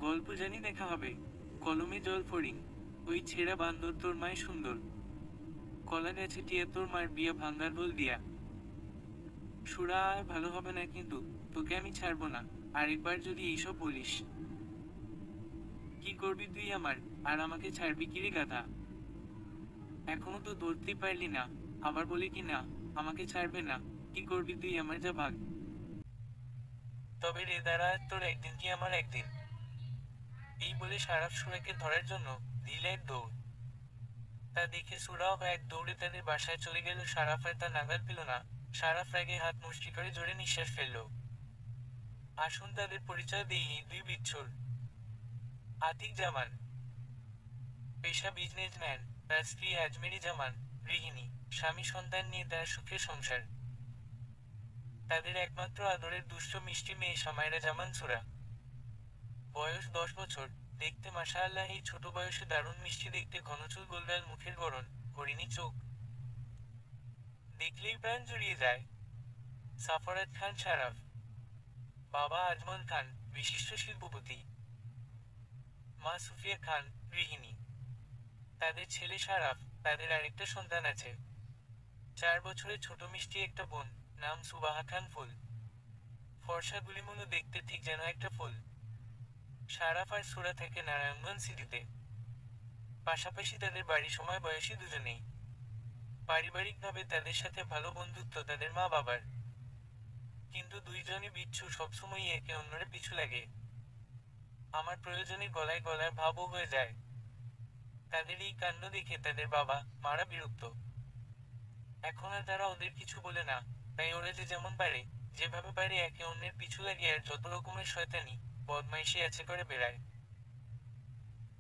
গল্প জানি দেখা হবে। কলমে জল ফড়িং। ওই ছেঁড়া বান্দর তোর মায় সুন্দর। কলা গাছে টিয়া তোর মার বিয়া ভাঙ্গার বল দিয়া। সুরা আয় ভালো হবে না কিন্তু, তোকে আমি ছাড়বো না। আরেকবার যদি এইসব বলিস। কি করবি তুই আমার, আর আমাকে ছাড়বি কিরে গাধা? এখনো তো ধরতেই পারলি না, আবার বলি কি না আমাকে ছাড়বে না? কি করবি তুই আমার, যা ভাগ। তবে রে দাঁড়া, তোর একদিন কি আমার একদিন। এই বলে সারাফ সুরাকে ধরার জন্য দিল এক দৌড়। তা দেখে সুরাও এক দৌড়ে তাদের বাসায় চলে গেল। সারাফ আর তা নাগাল পেল না। সারাফ রাগে হাত মুষ্টি করে জোরে নিঃশ্বাস ফেলল। আসুন তাদের পরিচয় দিই, এই দুই বিচ্ছুর। আতিক জামান, পেশা বিজনেসম্যান। তার স্ত্রী আজমেরি জামান, গৃহিণী। স্বামী সন্তান নিয়ে তার সুখের সংসার। তাদের একমাত্র আদরের দুষ্ট মিষ্টি মেয়ে সামাইরা জামান সুরা। বয়স 10 বছর। দেখতে মাশাআল্লাহ, এই ছোট বয়সে দারুণ মিষ্টি দেখতে, ঘনচুল, গোলগাল মুখের গড়ন, হরিণী চোখ। দেখলেই প্রাণ জুড়িয়ে যায়। সাফারাত খান সারাফ, বাবা আজমল খান, বিশিষ্ট শিল্পপতি। মা সুফিয়া খান, গৃহিণী। তাদের ছেলে সারাফ। তাদের আরেকটা সন্তান আছে, 4 বছরের ছোট মিষ্টি একটা বোন, নাম সুবাহা খান ফুল। ফর্সা গুলিমুলো দেখতে, ঠিক যেন একটা ফুল। সারাফ আর সুরা থাকে নারায়ণগঞ্জ সিটিতে। পাশাপাশি তাদের বাড়ি সময় বয়সী দুজনেই। পারিবারিকভাবে তাদের সাথে ভালো বন্ধুত্ব তাদের মা বাবার। কিন্তু দুইজনই বিচ্ছু, সবসময়ই একে অন্যের পিছু লাগে। আমার প্রয়োজনে গলায় গলায় ভাবও হয়ে যায়। তাদের এই কাণ্ড দেখে তাদের বাবা মারা বিরক্ত। এখন আর তারা ওদের কিছু বলে না। তাই ওরা যে যেমন পারে, যেভাবে পারে একে অন্যের পিছু লাগে আর যত রকমের শয়তানি বদমাইশি আছে করে বেড়ায়।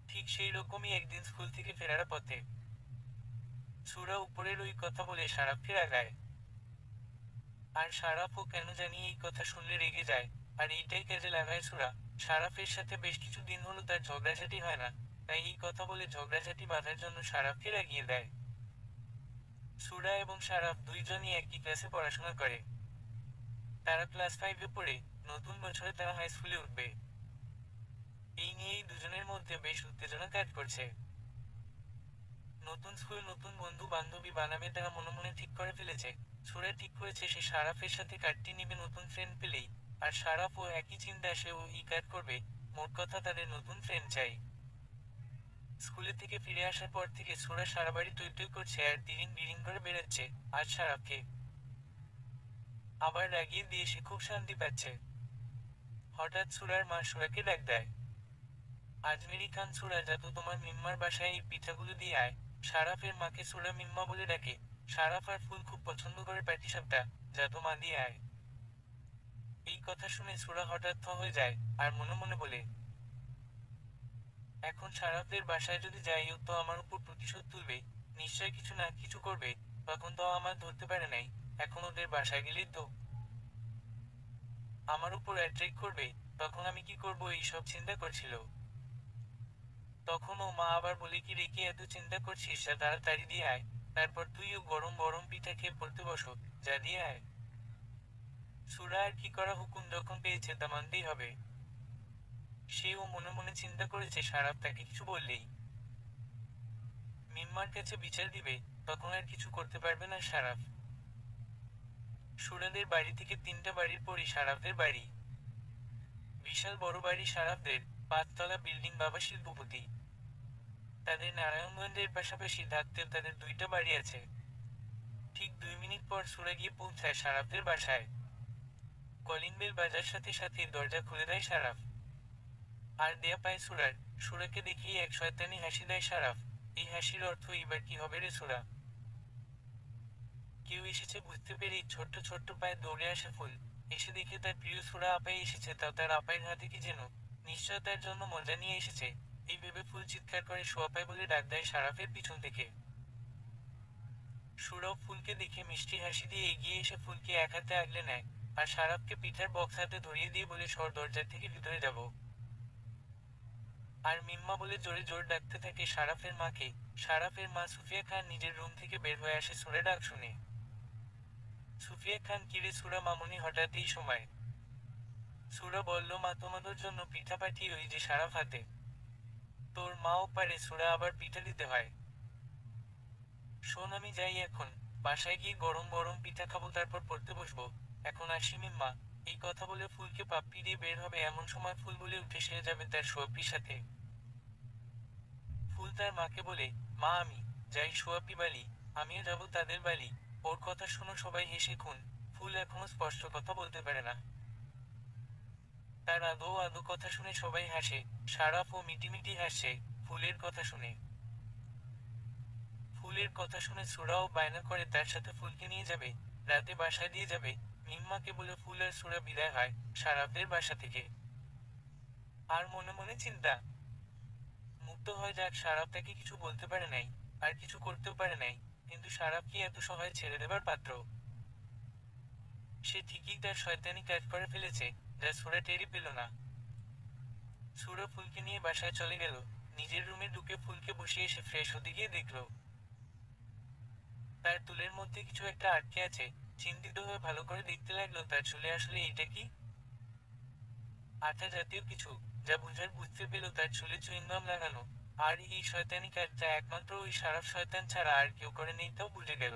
ঠিক সেই রকমই একদিন স্কুল থেকে ফেরার পথে সুরা উপরের ওই কথা বলে সারাফকে রাগায়। আর সারাফও কেন জানি এই কথা শুনলে রেগে যায়। আর এইটাই কাজে লাগায় সুরা। সারাফের সাথে বেশ কিছু দিন হলো তার ঝগড়াঝাটি হয় না। তাই এই কথা বলে ঝগড়াঝাটি বাঁধার জন্য সারাফকে রাগিয়ে দেয়। সুরা এবং সারাফ দুইজনই একই ক্লাসে পড়াশোনা করে। তারা ক্লাস 5-এ পড়ে। নতুন বছরে তারা হাই স্কুলে উঠবে। এই নিয়েই দুজনের মধ্যে বেশ উত্তেজনা কাজ করছে। নতুন স্কুল, নতুন বন্ধু বান্ধবী বানাবে তারা মনে মনে ঠিক করে ফেলেছে। সুরা ঠিক করেছে সে সারাফের সাথে কাটটি নিবে নতুন ফ্রেন্ড পেলেই। আর সারাফও একই চিন্তা, সেও ই কাট করবে। মোট কথা তাদের নতুন ফ্রেন্ড চাই। স্কুলে থেকে ফিরে আসার পর থেকে সুরা সারা বাড়ি টই টই করছে আর তিরিং বিরিং করে বেড়াচ্ছে। আজ সারাফকে আবার রাগিয়ে দিয়ে সে খুব শান্তি পাচ্ছে। হঠাৎ সুরার মা সুরাকে ডাক দেয়। আজমেরি খান, সুরা যা তো তোমার মিম্মার বাসায় এই পিঠাগুলো দিয়ে আয়। সারাফের মাকে সুরা মিম্মা বলে ডাকে। সারাফ আর ফুল খুব পছন্দ করে প্যাটিসাপটা, যা তো মা দিয়ে আয়। এই কথা শুনে সুরা হঠাৎ থ হয়ে যায়। আর মনে মনে বলে, এখন সারাফদের বাসায় যদি যাই, ও তো আমার উপর প্রতিশোধ তুলবে। নিশ্চয় কিছু না কিছু করবে। তখন তো আমার ধরতে পারে নাই। এখন ওদের বাসায় গেলেই তো আমার উপর অ্যাট্রাক্ট করবে। তখন আমি কি করব, এই সব চিন্তা করছিল। তখন ও মা আবার বলে, কি রেখে এত চিন্তা করছিস, যা তাড়াতাড়ি দিয়ে আয়। তারপর তুইও গরম গরম পিঠা খেয়ে পড়তে বসো, যা দিয়ে আয়। সুরা আর কি করা, হুকুম যখন পেয়েছে তা মানতেই হবে। সেও মনে মনে চিন্তা করেছে সারাফ তাকে কিছু বললেই মিম্মার কাছে বিচার দিবে, তখন আর কিছু করতে পারবে না সারাফ। সুরাদের বাড়ি থেকে 3টা বাড়ির পরই সারাফদের বাড়ি। বিশাল বড় বাড়ি সারাফদের, 5 তলা বিল্ডিং, বাবা শিল্পপতি। তাদের নারায়ণগঞ্জের পাশাপাশি ঢাকতেও তাদের 2টা বাড়ি আছে। ঠিক 2 মিনিট পর সুরা গিয়ে পৌঁছায় সারাফদের বাসায়। কলিং বেল বাজার সাথে সাথে দরজা খুলে দেয় সারাফ। আর দেয়া পায় সুরার। সুরাকে দেখেই এক শয়তানি হাসি দেয় সারাফ। এই হাসির অর্থ, এবার কি হবে রে সুরা। কেউ এসেছে বুঝতে পেরেই ছোট্ট ছোট্ট পায়ে দৌড়ে আসে ফুল। এসে দেখে তার প্রিয় সুরা আপাই এসেছে, তাও তার আপায়ের হাতে কি যেন নিশ্চয় তার জন্য মজা নিয়ে এসেছে। এই ভেবে ফুল চিৎকার করে সোয়াপাই বলে ডাক দেয় সারাফের পিছন থেকে। সুরাও ফুলকে দেখে মিষ্টি হাসি দিয়ে এগিয়ে এসে ফুলকে এক হাতে আগলে নেয়। আর সারাফকে পিঠার বক্স হাতে ধরিয়ে দিয়ে বলে, সর, দরজা থেকে ভিতরে যাব। আর মিম্মা বলে জোরে জোর ডাকতে থাকে সারাফের মাকে। সারাফের মা সুফিয়া খান নিজের রুম থেকে বের হয়ে আসে সুরে ডাক শুনে। সুফিয়া খান, কিরে সুরা মামুনি, হঠাৎ এই সময়? সুরা বলল, মা তোমাদের জন্য পিঠা পাঠিয়ে ওই যে সারাফ হাতে। তোর মাও পারে, সুরা আবার পিঠা দিতে হয়। শোন, আমি যাই এখন, বাসায় গিয়ে গরম গরম পিঠা খাবো, তারপর পড়তে বসবো। এখন আসি মিম্মা। এই কথা বলে ফুলকে পাপ্পি দিয়ে বের হবে, এমন সময় ফুল বলে উঠে সে যাবে তার সোয়াপির সাথে। ফুল তার মাকে বলে, মা আমি যাই সোয়াপি বাড়ি, আমিও যাব তাদের বাড়ি। ওর কথা শুনো সবাই হেসে খুন। ফুল এখনো স্পষ্ট কথা বলতে পারে না। তার আদো আদো কথা শুনে সবাই হাসে। সারাফ ও মিটিমিটি হাসছে ফুলের কথা শুনে। ফুলের কথা শুনে সুরাও বায়না করে তার সাথে ফুলকে নিয়ে যাবে, রাতে বাসায় দিয়ে যাবে। মিম্মাকে বলে ফুল আর সুরা বিদায় হয় সারাফদের বাসা থেকে। আর মনে মনে চিন্তা, মুক্ত হয়ে যাক, সারাফ তাকে কিছু বলতে পারে নাই, আর কিছু করতেও পারে নাই, কিন্তু সারাফ কি এত সহজে ছেড়ে দেবার পাত্র? সে ঠিকই তার শয়তানি কাজ করে ফেলেছে, যা সুরা টেরই পেল না। সুরা ফুলকে নিয়ে বাসায় চলে গেল। নিজের রুমে ঢুকে ফুলকে বসিয়ে এসে ফ্রেশ হতে গিয়ে দেখল তার চুলের মধ্যে কিছু একটা আটকে আছে। চিন্তিত হয়ে ভালো করে দেখতে লাগলো তার চুলে আসলে এটা কি, আঠা জাতীয় কিছু, যা বুঝতে পেল তার চুলে চুইংগাম লাগানো। আর এই শয়তানি কাজটা একমাত্র ওই সারাফ শয়তান ছাড়া আর কেউ করে নেই, তাও বুঝে গেল।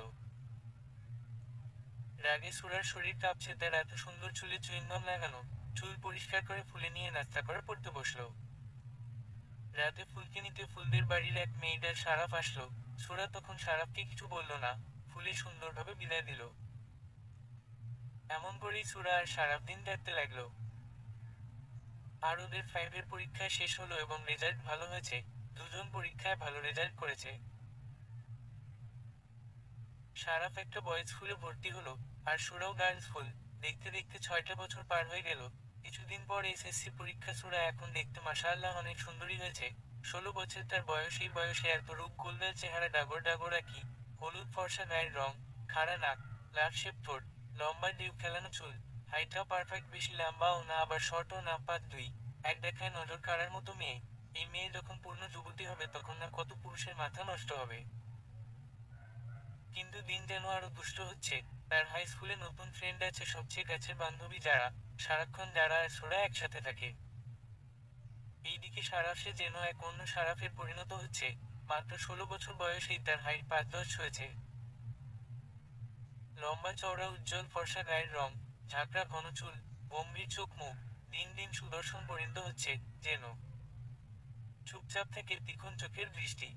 রাগে সুরার শরীর কাঁপছে, তার এত সুন্দর চুলে চুইংগাম লাগানো। চুল পরিষ্কার করে ফুলে নিয়ে নাস্তা করে পড়তে বসলো। রাতে ফুলকে নিতে ফুলদের বাড়ির এক মেয়েটার সারাফ আসলো। সুরা তখন সারাফকে কিছু বলল না, ফুলে সুন্দরভাবে বিদায় দিল। এমন করেই সুরা আর সারাফ দিন কাটতে লাগলো। আর ওদের ফাইভের পরীক্ষা শেষ হলো এবং রেজাল্ট ভালো হয়েছে। দুজন পরীক্ষায় ভালো রেজাল্ট করেছে। সারাফ একটা বয়েজ স্কুলে ভর্তি হলো, আর সুরাও গার্লস স্কুল। দেখতে দেখতে 6টা বছর পার হয়ে গেল। কিছুদিন পর এসএসসি পরীক্ষা। সুরা এখন দেখতে মাশাআল্লাহ অনেক সুন্দরী হয়েছে। 16 বছর তার বয়স। এই বয়সে এত রূপ, গোলগাল চেহারা, ডাগর ডাগর আঁকি, হলুদ ফর্সা গায়ের রং, খাড়া নাক, লাল শেপ ঠোঁট, লম্বা ডিউ খেলানো চুল, হাইটটাও পারফেক্ট, বেশি লম্বাও না আবার শর্টও না, 5'2", এক দেখায় নজর কাড়ার মতো মেয়ে। এই মেয়ে যখন পূর্ণ যুবতী হবে তখন না কত পুরুষের মাথা নষ্ট হবে। কিন্তু দিন যেন আরো দুষ্ট হচ্ছে। তার হাই স্কুলে নতুন ফ্রেন্ড আছে, সবচেয়ে কাছের বান্ধবী যারা, সারাক্ষণ যারা আর সোরা একসাথে থাকে। এইদিকে সারাফ সে যেন এক অন্য সারাফের পরিণত হচ্ছে। মাত্র 16 বছর বয়সেই তার হাইট 5'10" হয়েছে। লম্বা চওড়া উজ্জ্বল ফর্সা গায়ের রং, ঝাঁকড়া ঘন চুল, গম্ভীর চোখ মুখ, দিন দিন সুদর্শন পরিণত হচ্ছে যেন। চুপচাপ থেকে তীক্ষ্ণ চোখের দৃষ্টি,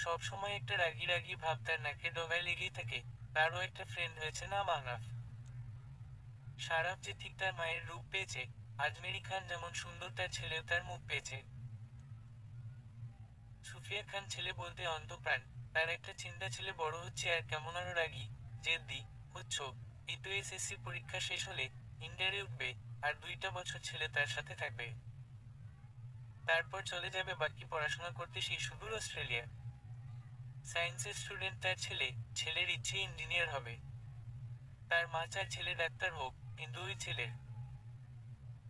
সব সময় একটা রাগী রাগী ভাব তার নাকের ডগায় লেগেই থাকে। তারও একটা ফ্রেন্ড হয়েছে, নাম আহনাফ। সারাফ যে ঠিক তার মায়ের রূপ পেয়েছে, আজমেরি খান যেমন সুন্দর তার ছেলেও তার মুখ পেয়েছে। সুফিয়া খান ছেলে বলতে অন্তঃপ্রাণ। তার একটা চিন্তা, ছেলে বড় হচ্ছে আর কেমন আরো রাগী, জেদ্দি হচ্ছ। এই তো এসএসসি পরীক্ষা শেষ হলে ইন্টারে উঠবে, আর 2টা বছর ছেলে তার সাথে থাকবে। তারপর চলে যাবে বাকি পড়াশোনা করতে সেই সুদূর অস্ট্রেলিয়া। সায়েন্সের স্টুডেন্ট তার ছেলে। ছেলের ইচ্ছে ইঞ্জিনিয়ার হবে। তার মা চায় ছেলে ডাক্তার হোক, কিন্তু ওই ছেলের।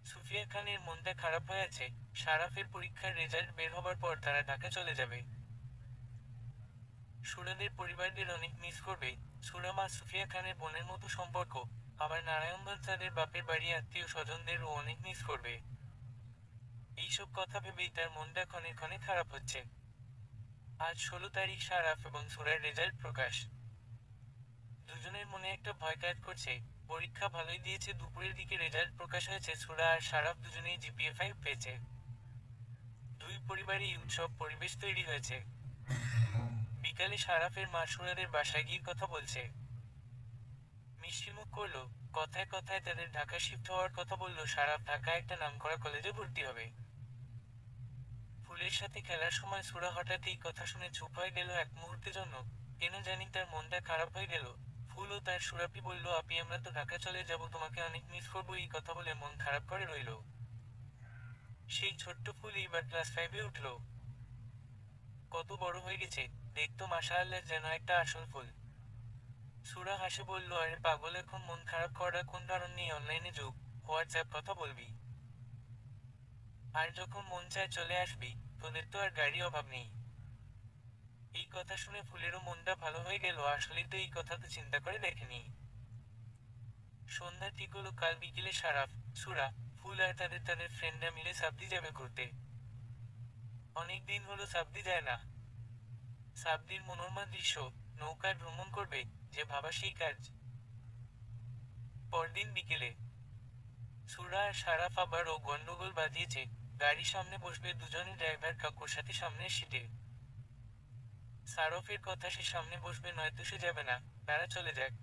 সুফিয়া খানের মনটা খারাপ হয়ে আছে। সারাফের পরীক্ষার রেজাল্ট বের হবার পর তারা ঢাকা চলে যাবে। সুরাদের পরিবারদের অনেক মিস করবে। সুরা মা সুফিয়া খানের বোনের মতো সম্পর্ক। আবার নারায়ণগঞ্জ তাদের বাপের বাড়ি, আত্মীয় স্বজনদেরও অনেক মিস করবে। এইসব কথা ভেবেই তার মনটা ক্ষণে ক্ষণে খারাপ হচ্ছে। আজ 16 তারিখ, সারাফ এবং সুরার রেজাল্ট প্রকাশ। দুজনের মনে একটা ভয় কাজ করছে। পরীক্ষা ভালোই দিয়েছে, দুপুরের দিকে রেজাল্ট প্রকাশ হয়েছে। সুরা আর সারাফ দুজনেই জিপিএ 5 পেয়েছে। দুই পরিবারেই উৎসব পরিবেশ তৈরি হয়েছে। বিকালে সারাফের মা সুরাদের বাসায় গিয়ে কথা বলছে। মিষ্টিমুখ করলো। কথায় কথায় তাদের ঢাকা শিফট হওয়ার কথা বলল। সারাফ ঢাকায় একটা নামকরা কলেজে ভর্তি হবে। ফুলের সাথে খেলার সময় সুরা হঠাৎ এই কথা শুনে চুপ হয়ে গেল এক মুহূর্তের জন্য। কেন জানি তার মনটা খারাপ হয়ে গেল। ফুল ও তার সুরাপি বলল, আপি আমরা তো ঢাকা চলে যাব, তোমাকে অনেক মিস করবো। এই কথা বলে মন খারাপ করে রইল। সেই ছোট্ট ফুল এইবার ক্লাস 5-এ উঠল। কত বড় হয়ে গেছে, দেখতো মাশাআল্লাহ যেন একটা আসল ফুল। সুরা হাসে বলল, আরে পাগল, এখন মন খারাপ করার কোন কারণ নেই। অনলাইনে যুগ, হোয়াটসঅ্যাপ কথা বলবি, আর যখন মন চায় চলে আসবি। তোদের তো আর গাড়ি অভাব নেই। এই কথা শুনে ফুলেরও মনটা ভালো হয়ে গেল। আসলেই তো এই কথা তো চিন্তা করে দেখেনি। সন্ধ্যা ঠিক হলো, কাল বিকেলে সারাফ, সুরা, ফুল আর তাদের তাদের ফ্রেন্ডরা মিলে সাবদি যাবে ঘুরতে। অনেক দিন হলো সাবদি যায় না। সাবদির মনোরমা দৃশ্য, নৌকায় ভ্রমণ করবে, যে ভাবা সেই কাজ। পরদিন বিকেলে সুরা আর সারাফ আবারও গন্ডগোল বাঁধিয়েছে। গাড়ির সামনে বসবে দুজনে, ড্রাইভার কাকুর সাথে সামনের সিটে। সারফের কথা, সে সামনে বসবে, নয়তো সে যাবে না, তারা চলে যাক।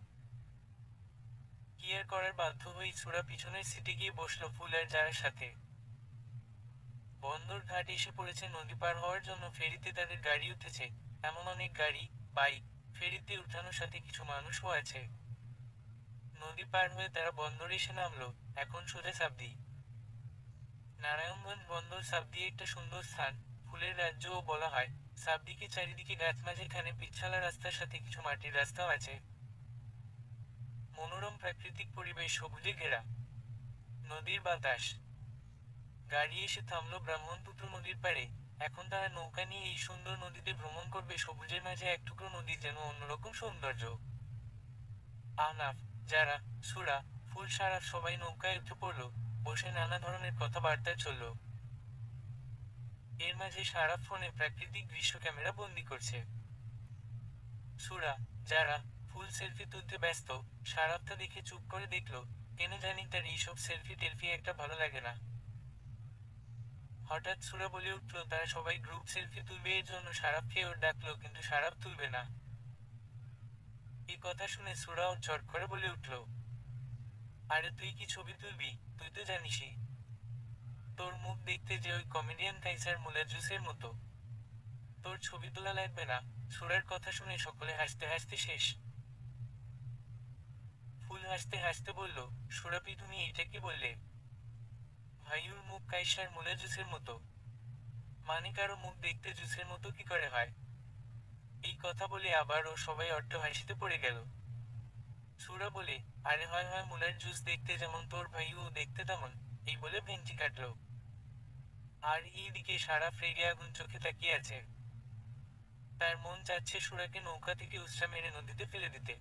কি আর করার, বাধ্য হয়েই সুরা পিছনের সিটে গিয়ে বসলো ফুল আর যারার সাথে। বন্দর ঘাট এসে পড়েছে, নদী পার হওয়ার জন্য ফেরিতে তাদের গাড়ি উঠেছে। এমন অনেক গাড়ি, বাইক, ফেরিতে উঠানোর সাথে কিছু মানুষও আছে। নদী পার হয়ে তারা বন্দরে এসে নামলো। এখন সোজা সাবদি। নারায়ণগঞ্জ বন্দর সাবদি একটা সুন্দর স্থান, ফুলের রাজ্যও বলা হয়। সাবদিকে চারিদিকে গাছ, মাঝখানে পিচ্ছালা রাস্তার সাথে কিছু মাটির রাস্তাও আছে। মনোরম প্রাকৃতিক পরিবেশ, সবুজে ঘেরা। নদীর বাতাস। গাড়ি এসে থামলো ব্রাহ্মণপুত্র নদীর পাড়ে। এখন তারা নৌকা নিয়ে এই সুন্দর নদীতে ভ্রমণ করবে। সবুজের মাঝে এক টুকরো নদী, যেন অন্যরকম সৌন্দর্য। আহনাফ, যারা, সুরা, ফুল, সারাফ সবাই নৌকায় উঠে পড়লো। বসে নানা ধরনের কথাবার্তা চলল। এর মাঝে সারাফ ফোনে প্রাকৃতিক দৃশ্য ক্যামেরা বন্দি করছে। সুরা, যারা, ফুল সেলফি তুলতে ব্যস্ত। সারাফটা দেখে চুপ করে দেখলো। কেন জানি তার এইসব সেলফি টেলফি একটা ভালো লাগে না। হঠাৎ সুরা বলে উঠল, তারা সবাই গ্রুপ সেলফি তুলবে, এর জন্য সারাফকে ওর ডাকলো, কিন্তু সারাফ তুলবে না। এই কথা শুনে সুরাও চট করে বলে উঠল, আরে তুই কি ছবি তুলবি? তুই তো জানিসই, তোর মুখ দেখতে যে ওই কমেডিয়ান কাইসার মুলা জুসের মতো। তোর ছবি তোলা লাগবে না। সুরার কথা শুনে সকলে হাসতে হাসতে শেষ। ফুল হাসতে হাসতে বলল, সুরাপি, তুমি এটা কি বললে? ভাইউর মুখ কাইসার মুলা জুসের মতো? মানে কারো মুখ দেখতে জুসের মতো কি করে হয়? এই কথা বলে আবারও সবাই অট্ট হাসিতে পড়ে গেল। সুরা বলে, আরে হয় হয়, মুলার জুস দেখতে যেমন তোর ভাইও দেখতে তেমন। এই বলে ভেঙচি কাটলো। আর এইদিকে সারাফ রেগে আগুন চোখে তাকিয়ে আছে। তার মন চাচ্ছে সুরাকে নৌকা থেকে উৎসা মেরে নদীতে ফেলে দিতে।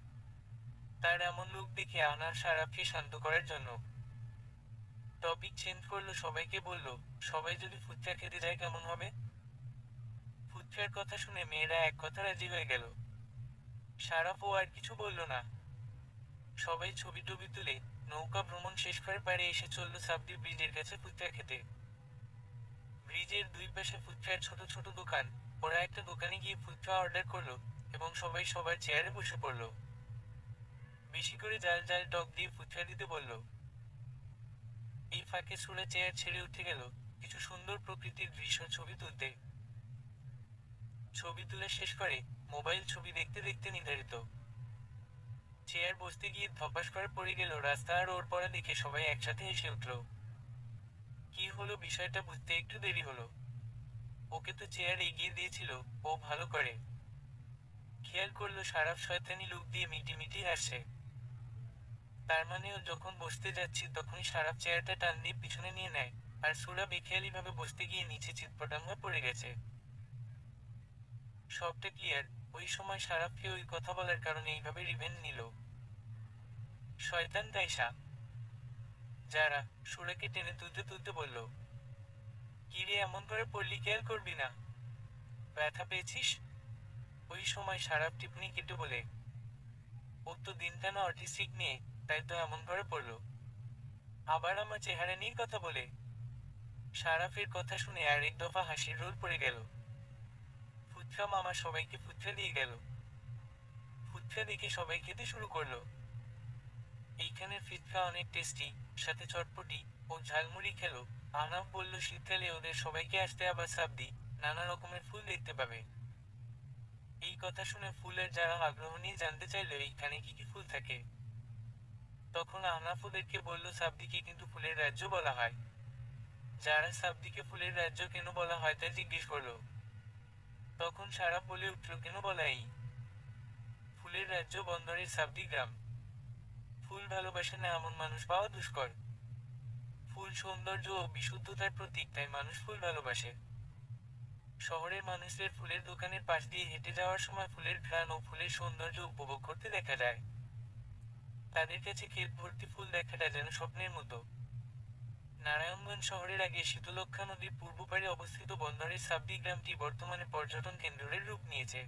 তার এমন লোক দেখে আনার সারাফকে শান্ত করার জন্য টপিক চেঞ্জ করলো, সবাইকে বলল, সবাই যদি ফুচকা খেতে যায় কেমন হবে? ফুচকার কথা শুনে মেয়েরা এক কথা রাজি হয়ে গেল। সারাফও আর কিছু বলল না। সবাই ছবি টবি তুলে নৌকা ভ্রমণ শেষ করে পাড়ে এসে চলল সাবদি ব্রিজের কাছে ফুচকা খেতে। ব্রিজের দুই পাশে ফুচকার ছোট ছোট দোকান। ওরা একটা দোকানে গিয়ে ফুচকা অর্ডার করলো এবং সবাই সবার চেয়ারে বসে পড়লো। বেশি করে জাল জাল টক দিয়ে ফুচকা দিতে বলল। এই ফাঁকে সুরা চেয়ার ছেড়ে উঠে গেল কিছু সুন্দর প্রকৃতির দৃশ্য ছবি তুলতে। ছবি তুলে শেষ করে মোবাইল ছবি দেখতে দেখতে নির্ধারিত চেয়ার বসতে গিয়ে ধপাস করে পড়ে গেল রাস্তা, আর ওর পরে দেখে সবাই একসাথে হেসে উঠল। কি হলো বিষয়টা বুঝতে একটু দেরি হলো। ওকে তো চেয়ার এগিয়ে দিয়েছিল, ও ভালো করে খেয়াল করলো সারাফ শয়তানি লুক দিয়ে মিটি মিটি হাসছে। তার মানে ও যখন বসতে যাচ্ছি তখনই সারাফ চেয়ারটা টান দিয়ে পিছনে নিয়ে নেয়। আর সুরা বেখেয়ালি ভাবে বসতে গিয়ে নিচে চিৎপটাং হয়ে পড়ে গেছে। সবটা ক্লিয়ার। ওই সময় সারাফকে ওই কথা বলার কারণে এইভাবে রিভেঞ্জ নিল শয়তান তাইসা। যারা, সুরাকে টেনে তুলতে তুলতে বলল, কিরে এমন করে পড়লি, খেয়াল করবি না? ব্যথা পেয়েছিস? ওই সময় সারাফ টিপ্পনি কেটে বলে, ও তো দিনটানা অটিস্টিক নিয়ে, তাই তো এমন করে পড়লো। আবার আমার চেহারা নিয়ে কথা বলে। সারাফের কথা শুনে আর এক দফা হাসির রোল পড়ে গেল। ফুচকা মামা সবাইকে ফুচকা দিয়ে গেল। ফুচকা দেখে সবাই খেতে শুরু করলো। এইখানের ফুচকা অনেক টেস্টি, সাথে চটপটি ও ঝালমুড়ি খেলো। আহনাফ বলল, শীতকালে ওদের সবাইকে আসতে আবার সাবদি, নানা রকমের ফুল দেখতে পাবে। এই কথা শুনে ফুলের যারা আগ্রহ নিয়ে জানতে চাইলো এইখানে কি কি ফুল থাকে। তখন আহনাফ ওদেরকে বলল, সাবদিকে কিন্তু ফুলের রাজ্য বলা হয়। যারা সাবদিকে ফুলের রাজ্য কেন বলা হয় তা জিজ্ঞেস করলো। তখন সারাফ বলে উঠল, কেন বলা এই ফুলের রাজ্য বন্দরের সাবদি গ্রাম। ফুল ভালোবাসে না এমন মানুষ পাওয়া দুষ্কর। ফুল সৌন্দর্য ও বিশুদ্ধতার প্রতীক, তাই মানুষ ফুল ভালোবাসে। শহরের মানুষদের ফুলের দোকানের পাশ দিয়ে হেঁটে যাওয়ার সময় ফুলের ঘ্রাণ ও ফুলের সৌন্দর্য উপভোগ করতে দেখা যায়। তাদের কাছে ক্ষেত ভর্তি ফুল দেখাটা যেন স্বপ্নের মতো। নারায়ণগঞ্জ শহরের আগে শীতলক্ষ্যা নদীর পূর্ব পাড়ে অবস্থিত বন্দরের সাবদি গ্রামটি বর্তমানে পর্যটন কেন্দ্রের রূপ নিয়েছে।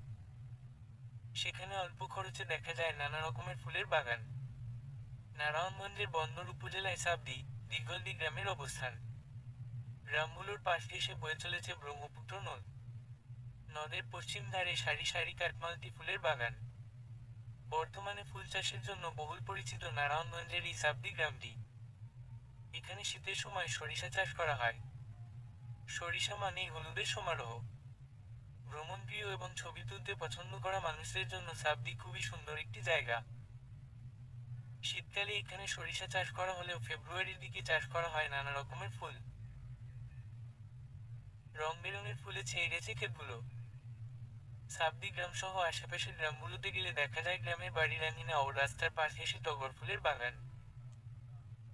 সেখানে অল্প খরচে দেখা যায় নানা রকমের ফুলের বাগান। নারায়ণগঞ্জের বন্দর উপজেলায় সাবদি দিগলদি গ্রামের অবস্থান। গ্রামগুলোর পাশ ঘেঁষে বয়ে চলেছে ব্রহ্মপুত্র নদ। নদের পশ্চিম ধারে সারি সারি কাঠমালতি ফুলের বাগান। বর্তমানে ফুল চাষের জন্য বহুল পরিচিত নারায়ণগঞ্জের এই সাবদি গ্রামটি। এখানে শীতের সময় সরিষা চাষ করা হয়। সরিষা মানেই হলুদের সমারোহ। ভ্রমণপ্রিয় এবং ছবি তুলতে পছন্দ করা মানুষদের জন্য সাবদি খুবই সুন্দর একটি জায়গা। শীতকালে এখানে সরিষা চাষ করা হলেও ফেব্রুয়ারির দিকে চাষ করা হয় নানা রকমের ফুল। রং বেরঙের ফুলে ছেয়ে গেছে ক্ষেতগুলো। সাবদি গ্রাম সহ আশেপাশের গ্রামগুলোতে গেলে দেখা যায় গ্রামের বাড়ির আঙিনা ও রাস্তার পাশ ঘেঁষে টগর ফুলের বাগান।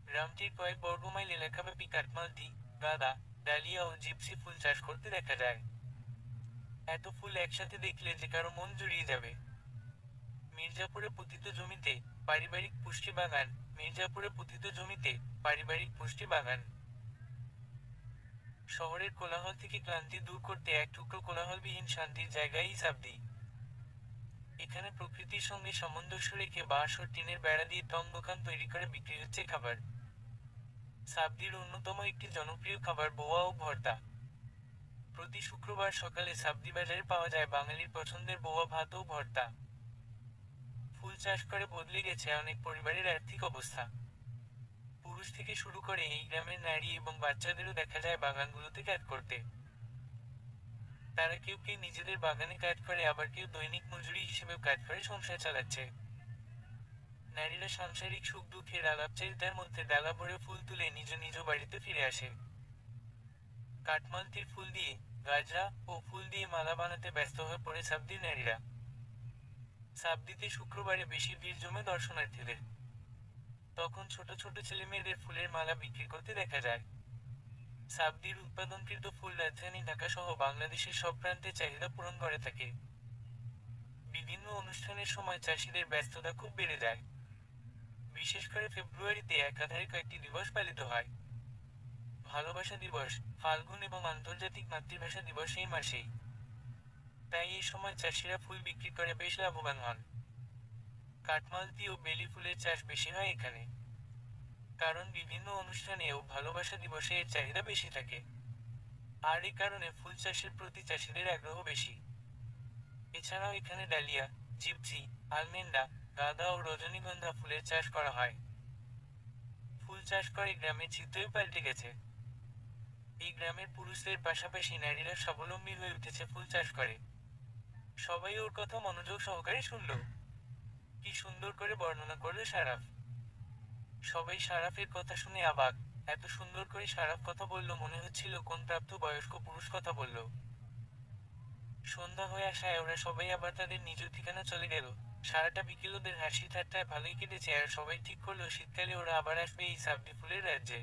গ্রামটির কয়েক বর্গমাইল এলাকাব্যাপী কাঠমালতি, গাঁদা, ডালিয়া ও জিপসি ফুল চাষ করতে দেখা যায়। এত ফুল একসাথে দেখলে যে কারো মন জুড়িয়ে যাবে। মির্জাপুরে পতিত জমিতে পারিবারিক পুষ্টি বাগান। মির্জাপুরে পতিত জমিতে পারিবারিক পুষ্টি বাগান। শহরের কোলাহল থেকে ক্লান্তি দূর করতে এক টুকরো কোলাহলবিহীন শান্তির জায়গাই সাবদি। এখানে প্রকৃতির সঙ্গে সামঞ্জস্য রেখে বাঁশ ও টিনের বেড়া দিয়ে টং দোকান তৈরি করে বিক্রি হচ্ছে খাবার। সাবদির অন্যতম একটি জনপ্রিয় খাবার বোয়া ও ভর্তা। প্রতি শুক্রবার সকালে সাবদি বাজারে পাওয়া যায় বাঙালির পছন্দের বোয়া ভাত ও ভর্তা। ফুল চাষ করে বদলে গেছে অনেক পরিবারের আর্থিক অবস্থা। পুরুষ থেকে শুরু করে এই গ্রামের নারী এবং বাচ্চাদেরও দেখা যায় বাগানগুলোতে কাজ করতে। তারা কেউ কেউ নিজেদের বাগানে কাজ করে, আবার কেউ দৈনিক মজুরি হিসেবেও কাজ করে সংসার চালাচ্ছে। নারীরা সাংসারিক সুখ দুঃখের আলাপচারিতার মধ্যে ডালা ভরে ফুল তুলে নিজ নিজ বাড়িতে ফিরে আসে। কাঠমালতির ফুল দিয়ে গাজরা ও ফুল দিয়ে মালা বানাতে ব্যস্ত হয়ে পড়ে সাবদির নারীরা। সাবদিতে শুক্রবারে বেশি ভিড় জমে দর্শনার্থীদের। তখন ছোট ছোট ছেলে মেয়েদের ফুলের মালা বিক্রি করতে দেখা যায়। সাবদির উৎপাদনকৃত ফুল রাজধানী ঢাকা সহ বাংলাদেশের সব প্রান্তে চাহিদা পূরণ করে থাকে। বিভিন্ন অনুষ্ঠানের সময় চাষিদের ব্যস্ততা খুব বেড়ে যায়। বিশেষ করে ফেব্রুয়ারিতে একাধারে কয়েকটি দিবস পালিত হয়। ভালোবাসা দিবস, ফাল্গুন এবং আন্তর্জাতিক মাতৃভাষা দিবস এই মাসেই। তাই এই সময় চাষিরা ফুল বিক্রি করে বেশ লাভবান হন। কাঠমালতি ও বেলি ফুলের চাষ বেশি হয় এখানে, কারণ বিভিন্ন অনুষ্ঠানে ও ভালোবাসা দিবসে এর চাহিদা বেশি থাকে। আর এই কারণে ফুল চাষের প্রতি চাষিদের আগ্রহ বেশি। এছাড়াও এখানে ডালিয়া, জিপসি, আলমেন্ডা, গাঁদা ও রজনীগন্ধা ফুলের চাষ করা হয়। ফুল চাষ করে গ্রামের চিত্রই পাল্টে গেছে। এই গ্রামের পুরুষদের পাশাপাশি নারীরা স্বাবলম্বী হয়ে উঠেছে ফুল চাষ করে। সবাই ওর কথা মনোযোগ সহকারে শুনল। কি সুন্দর করে বর্ণনা করলো সারাফ। সবাই সারাফের কথা শুনে অবাক। এত সুন্দর করে সারাফ কথা বলল, মনে হচ্ছিল কোন প্রাপ্ত বয়স্ক পুরুষ কথা বলল। সন্ধ্যা হয়ে আসায় ওরা সবাই আবার তাদের নিজ ঠিকানা চলে গেল। সারাটা বিকেল ওদের হাসি ঠাট্টায় ভালোই কেটেছে, আর সবাই ঠিক করলো শীতকালে ওরা আবার আসবে এই সাবদি ফুলের রাজ্যে।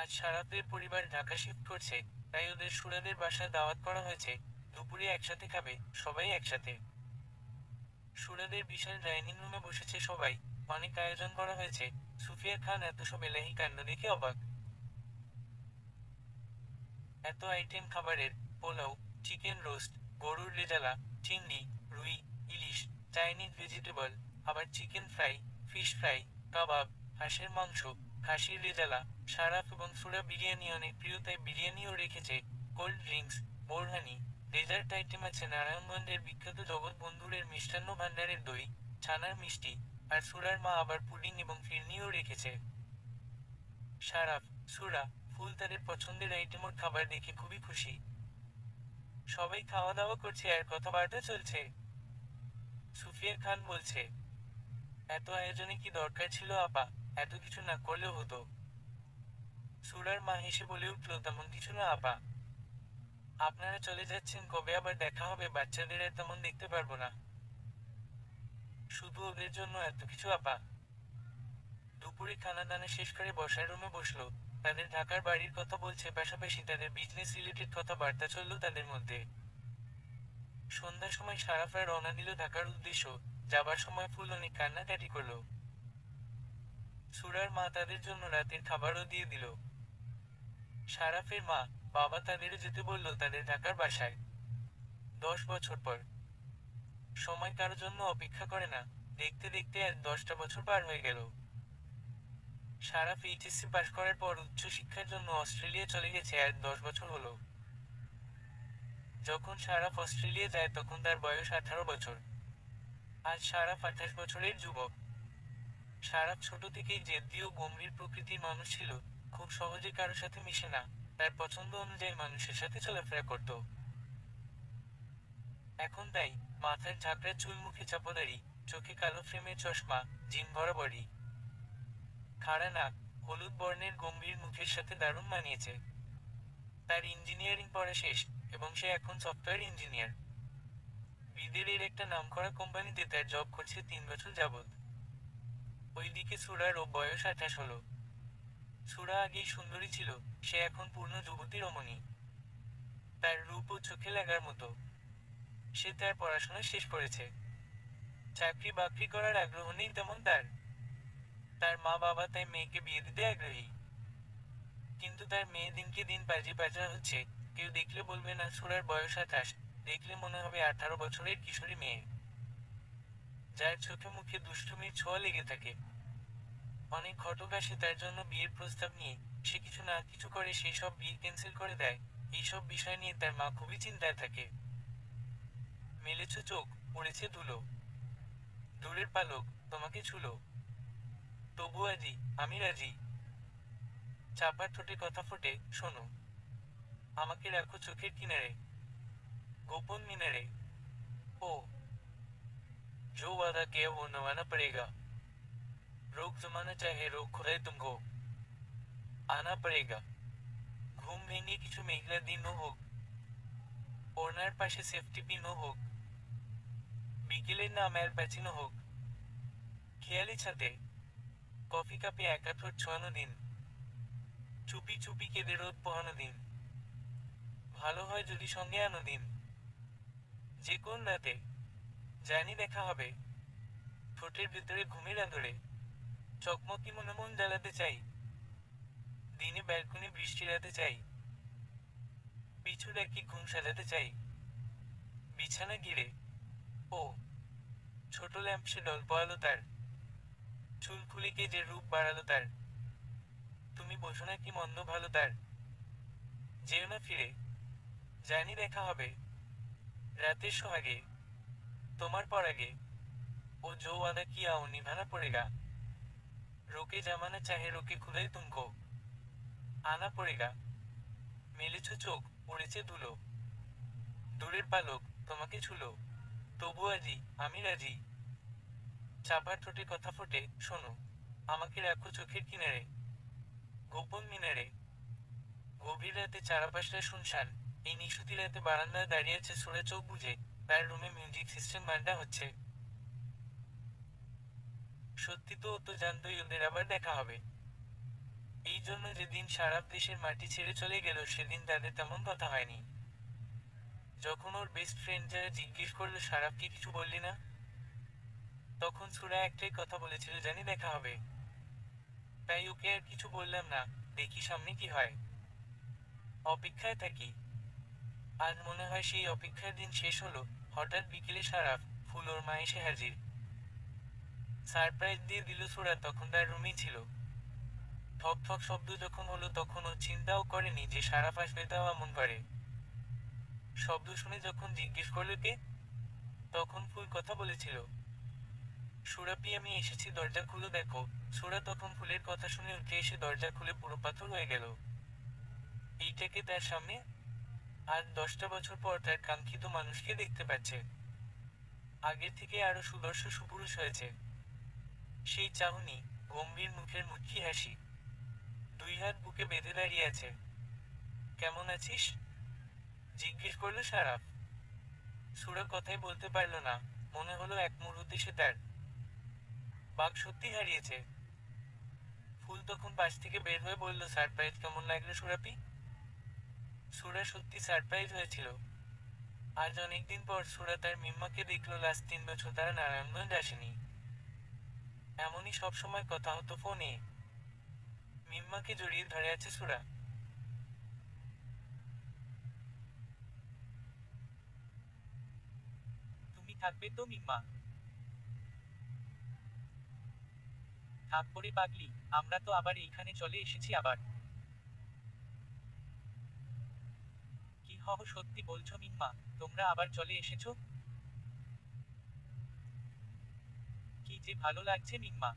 আজ সারাফের পরিবার ঢাকা শিফট করছে, তাই ওদের সুরাদের বাসায় দাওয়াত করা হয়েছে। দুপুরে একসাথে খাবে সবাই একসাথে। সুরাদের বিশাল ডাইনিং রুমে বসেছে সবাই। অনেক আয়োজন করা হয়েছে। সুফিয়া খান এত সব এলাহি কাণ্ড দেখে অবাক। এত আইটেম খাবারের, পোলাও, চিকেন রোস্ট, গরুর রেজালা, চিংড়ি, রুই, ইলিশ, চাইনিজ ভেজিটেবল, আবার চিকেন ফ্রাই, ফিশ ফ্রাই, কাবাব, হাঁসের মাংস, খাসির রেজালা। সারাফ এবং সুরা বিরিয়ানি অনেক প্রিয়, তাই বিরিয়ানিও রেখেছে। Cold drinks, borhani, dessert item আছে নারায়ণগঞ্জের বিখ্যাত জগৎ বন্ধুরের মিষ্টান্ন ভান্ডারের দই, ছানার মিষ্টি, আর সুরার মা আবার পুডিং এবং ফিরনিও রেখেছে। সারাফ, সুরা, ফুল তাদের পছন্দের আইটেমর খাবার দেখে খুবই খুশি। সবাই খাওয়া দাওয়া করছে আর কথাবার্তা চলছে। সুফিয়া খান বলছে, এত আয়োজনে কি দরকার ছিল আপা? এত কিছু না করলেও হতো। সুরার মা হেসে বলে উঠল, তেমন কিছু না আপা। আপনারা চলে যাচ্ছেন, কবে আবার দেখা হবে? বাচ্চাদের আর তেমন দেখতে পারবো না। শুধু ওদের জন্য এত কিছু আপা। দুপুরে খানা দানা শেষ করে বসার রুমে বসলো। তাদের ঢাকার বাড়ির কথা বলছে, পাশাপাশি তাদের বিজনেস রিলেটেড কথাবার্তা চলল তাদের মধ্যে। সন্ধ্যার সময় সারাফরা রওনা দিল ঢাকার উদ্দেশ্য। যাবার সময় ফুল অনেক কান্নাকাটি করলো। সুরার মা তাদের জন্য রাতের খাবারও দিয়ে দিল। সারাফের মা বাবা তাদেরও যেতে বলল তাদের ঢাকার বাসায়। 10 বছর পর। সময় কারো জন্য অপেক্ষা করে না। দেখতে দেখতে আর 10টা বছর পার হয়ে গেল। সারাফ এইচএসসি পাশ করার পর উচ্চশিক্ষার জন্য অস্ট্রেলিয়া চলে গেছে আর 10 বছর হলো। যখন সারাফ অস্ট্রেলিয়া যায় তখন তার বয়স 18 বছর। আজ সারাফ 28 বছরের যুবক। সারাফ ছোট থেকেই জেদ্দি ও গম্ভীর প্রকৃতির মানুষ ছিল। খুব সহজে কারো সাথে মিশে না, তার পছন্দ অনুযায়ী মানুষের সাথে চলাফেরা করত। এখন তাই মাথার ঝাঁকড়া চুল, মুখে চাপদারি, চোখে কালো ফ্রেমের চশমা, জিম বরাবরই খাড়া নাক, হলুদ বর্ণের গম্ভীর মুখের সাথে দারুণ মানিয়েছে। তার ইঞ্জিনিয়ারিং পড়া শেষ এবং সে এখন সফটওয়্যার ইঞ্জিনিয়ার। বিদেশের একটা নামকরা কোম্পানিতে তার জব করছে 3 বছর যাবৎ। ওইদিকে সুরার ও বয়স 28 হলো। সুরা আগেই সুন্দরী ছিল, সে এখন পূর্ণ যুবতী রমণী। তার রূপ ও চোখে লাগার মতো। সে তার পড়াশোনা শেষ করেছে। চাকরি বাকরি করার আগ্রহ নেই তেমন তার। তার মা বাবা তাই মেয়েকে বিয়ে দিতে আগ্রহী। কিন্তু তার মেয়ে দিনকে দিন পাজি পাজরা হচ্ছে। কেউ দেখলে বলবে না সুরার বয়স 28, দেখলে মনে হবে 18 বছরের কিশোরী মেয়ে, যার চোখে মুখে দুষ্টুমির ছোঁয়া লেগে থাকে। অনেক ঘটক আসে তার জন্য বিয়ের প্রস্তাব নিয়ে, সে কিছু না কিছু করে সেই সব বিয়ে ক্যান্সেল করে দেয়। এইসব বিষয় নিয়ে তার মা খুবই চিন্তায় থাকে। মেলেছ চোখ, পড়েছে ধুলো, দূরের পালক তোমাকে ছুলো, তবু আজি আমি রাজি। চাপার ঠোঁটে কথা ফোটে, শোনো, আমাকে রাখো চোখের কিনারে, গোপন মিনারে। ও जो वादा किया वो निभाना पड़ेगा, रोक जमाना चाहे रोक खुदाई तुमको आना पड़ेगा। ঘুম ভেঙে কিছু মেঘলা দিনও হোক, ওড়নার পাশে সেফটি পিনও হোক, বিকেলের নামের প্যাচিনো হোক, খেয়ালি ছাতে কফি কাপে একা ঠোঁট ছোঁয়ানো দিন, চুপি চুপি কেঁদে রোদ পোহানো দিন, ভালো হয় যদি সঙ্গে আনো দিন। যে কোন রাতে জানি দেখা হবে, ঠোঁটের ভেতরে ঘুমের আদরে চকমকি মনে মন জ্বালাতে চাই, দিনে ব্যালকনি বৃষ্টি রাতে চাই, পিছু ডাকি ঘুম সাজাতে চাই, বিছানা গিরে। ও ছোট ল্যাম্প সে ডল পোয়ালো তার, চুল খুলিকে যে রূপ বাড়ালো তার, তুমি বোঝো না কি মন্দ ভালো তার। যেও না ফিরে, জানি দেখা হবে, রাতের সোহাগে তোমার পর আগে। ও जो वादा किया वो निभाना पड़ेगा, रोके जमाना चाहे रोके खुदाई तुमको आना पड़ेगा। মেলেছ চোখ, পড়েছে ধুলো, দূরের পালক তোমাকে ছুলো, তবু আজি আমি রাজি। চাপার ঠোঁটে কথা ফোটে, শোনো, আমাকে রাখো চোখের কিনারে, গোপন মিনারে। গভীর রাতে চারপাশটা শুনশান। এই নিশুতি রাতে বারান্দায় দাঁড়িয়ে আছে সুরা, চোখ বুঝে তার রুমে মিউজিক সিস্টেম গানটা হচ্ছে। সত্যি তো ও তো জানতোই ওদের আবার দেখা হবে। এই জন্য যেদিন সারা দেশের মাটি ছেড়ে চলে গেল সেদিন তাদের তেমন কথা হয়নি। যখন ওর বেস্ট ফ্রেন্ড যারা জিজ্ঞেস করলো সারাফকে কিছু বললি না, তখন সুরা একটাই কথা বলেছিল, জানি দেখা হবে। তাই ওকে আর কিছু বললাম না, দেখি সামনে কি হয়। অপেক্ষায় থাকি। আজ মনে হয় সেই অপেক্ষার দিন শেষ হলো। হঠাৎ বিকেলে সারাফ ফুল ওর মা এসে হাজির। সারপ্রাইজ দিয়ে দিল সুরা, তখন তার রুমেই ছিল। ঠক ঠক শব্দ যখন হলো তখন ও চিন্তাও করেনি যে সারাফ আসবে, তাও এমন করে। শব্দ শুনে যখন জিজ্ঞেস করলো কে, তখন ফুল কথা বলেছিল, সুরাপি আমি এসেছি, দরজা খুলে দেখো। সুরা তখন ফুলের কথা শুনে উঠে এসে দরজা খুলে পুরো পাথর হয়ে গেল। এইটাকে তার সামনে আজ 10টা বছর পর তার কাঙ্ক্ষিত মানুষকে দেখতে পাচ্ছে। আগের থেকে আরো সুদর্শ সুপুরুষ হয়েছে। সেই চাহনি, গম্ভীর মুখের মুচকি হাসি, 2 হাত বুকে বেঁধে দাঁড়িয়ে আছে। কেমন আছিস জিজ্ঞেস করলো সারাফ। সুরা কথাই বলতে পারল না। মনে হলো এক মুহূর্তে সে তার বাঘ সত্যি হারিয়েছে। ফুল তখন পাশ থেকে বের হয়ে বলল, সারপ্রাইজ কেমন লাগলো সুরাপি। সুরা সত্যি সারপ্রাইজ হয়েছিল। আজ অনেকদিন পর সুরা তার মিম্মাকে দেখলো। লাস্ট 3 বছর তারা নারায়ণগঞ্জ আসেনি। এমনই সব সময় কথা হতো ফোনে। মিম্মাকে জড়িয়ে ধরে আছে সুরা। তুমি থাকবে তো মিম্মা? থাকবো রে পাগলি, আমরা তো আবার এইখানে চলে এসেছি আবার। কি হহ, সত্যি বলছো মিম্মা? তোমরা আবার চলে এসেছো? কি যে ভালো লাগছে মিম্মা।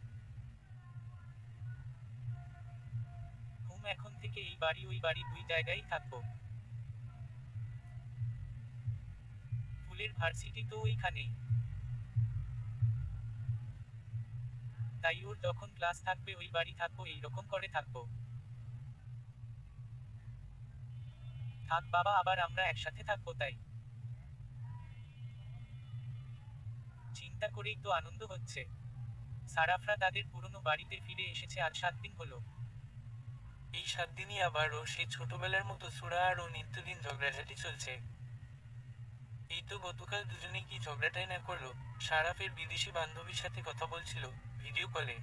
এখন থেকে এই বাড়ি ওই বাড়ি দুই জায়গায় থাকবো। ফুলের ভার্সিটি তো ওইখানেই। তাই ওর যখন ক্লাস থাকবে ওই বাড়ি থাকবো, এইরকম করে থাকবো। থাক বাবা, আবার আমরা একসাথে থাকবো তাই। চিন্তা করেই তো আনন্দ হচ্ছে। সারাফরা তাদের পুরনো বাড়িতে ফিরে এসেছে আজ 7 দিন হলো। এই 7 দিনই আবারও সেই ছোটবেলার মতো সুরা আর ও নিত্যদিন ঝগড়াঝাটি চলছে। এই তো গতকাল দুজনে কি ঝগড়াটাই না করলো। সারাফের বিদেশি বান্ধবীর সাথে কথা বলছিল ভিডিও কলে।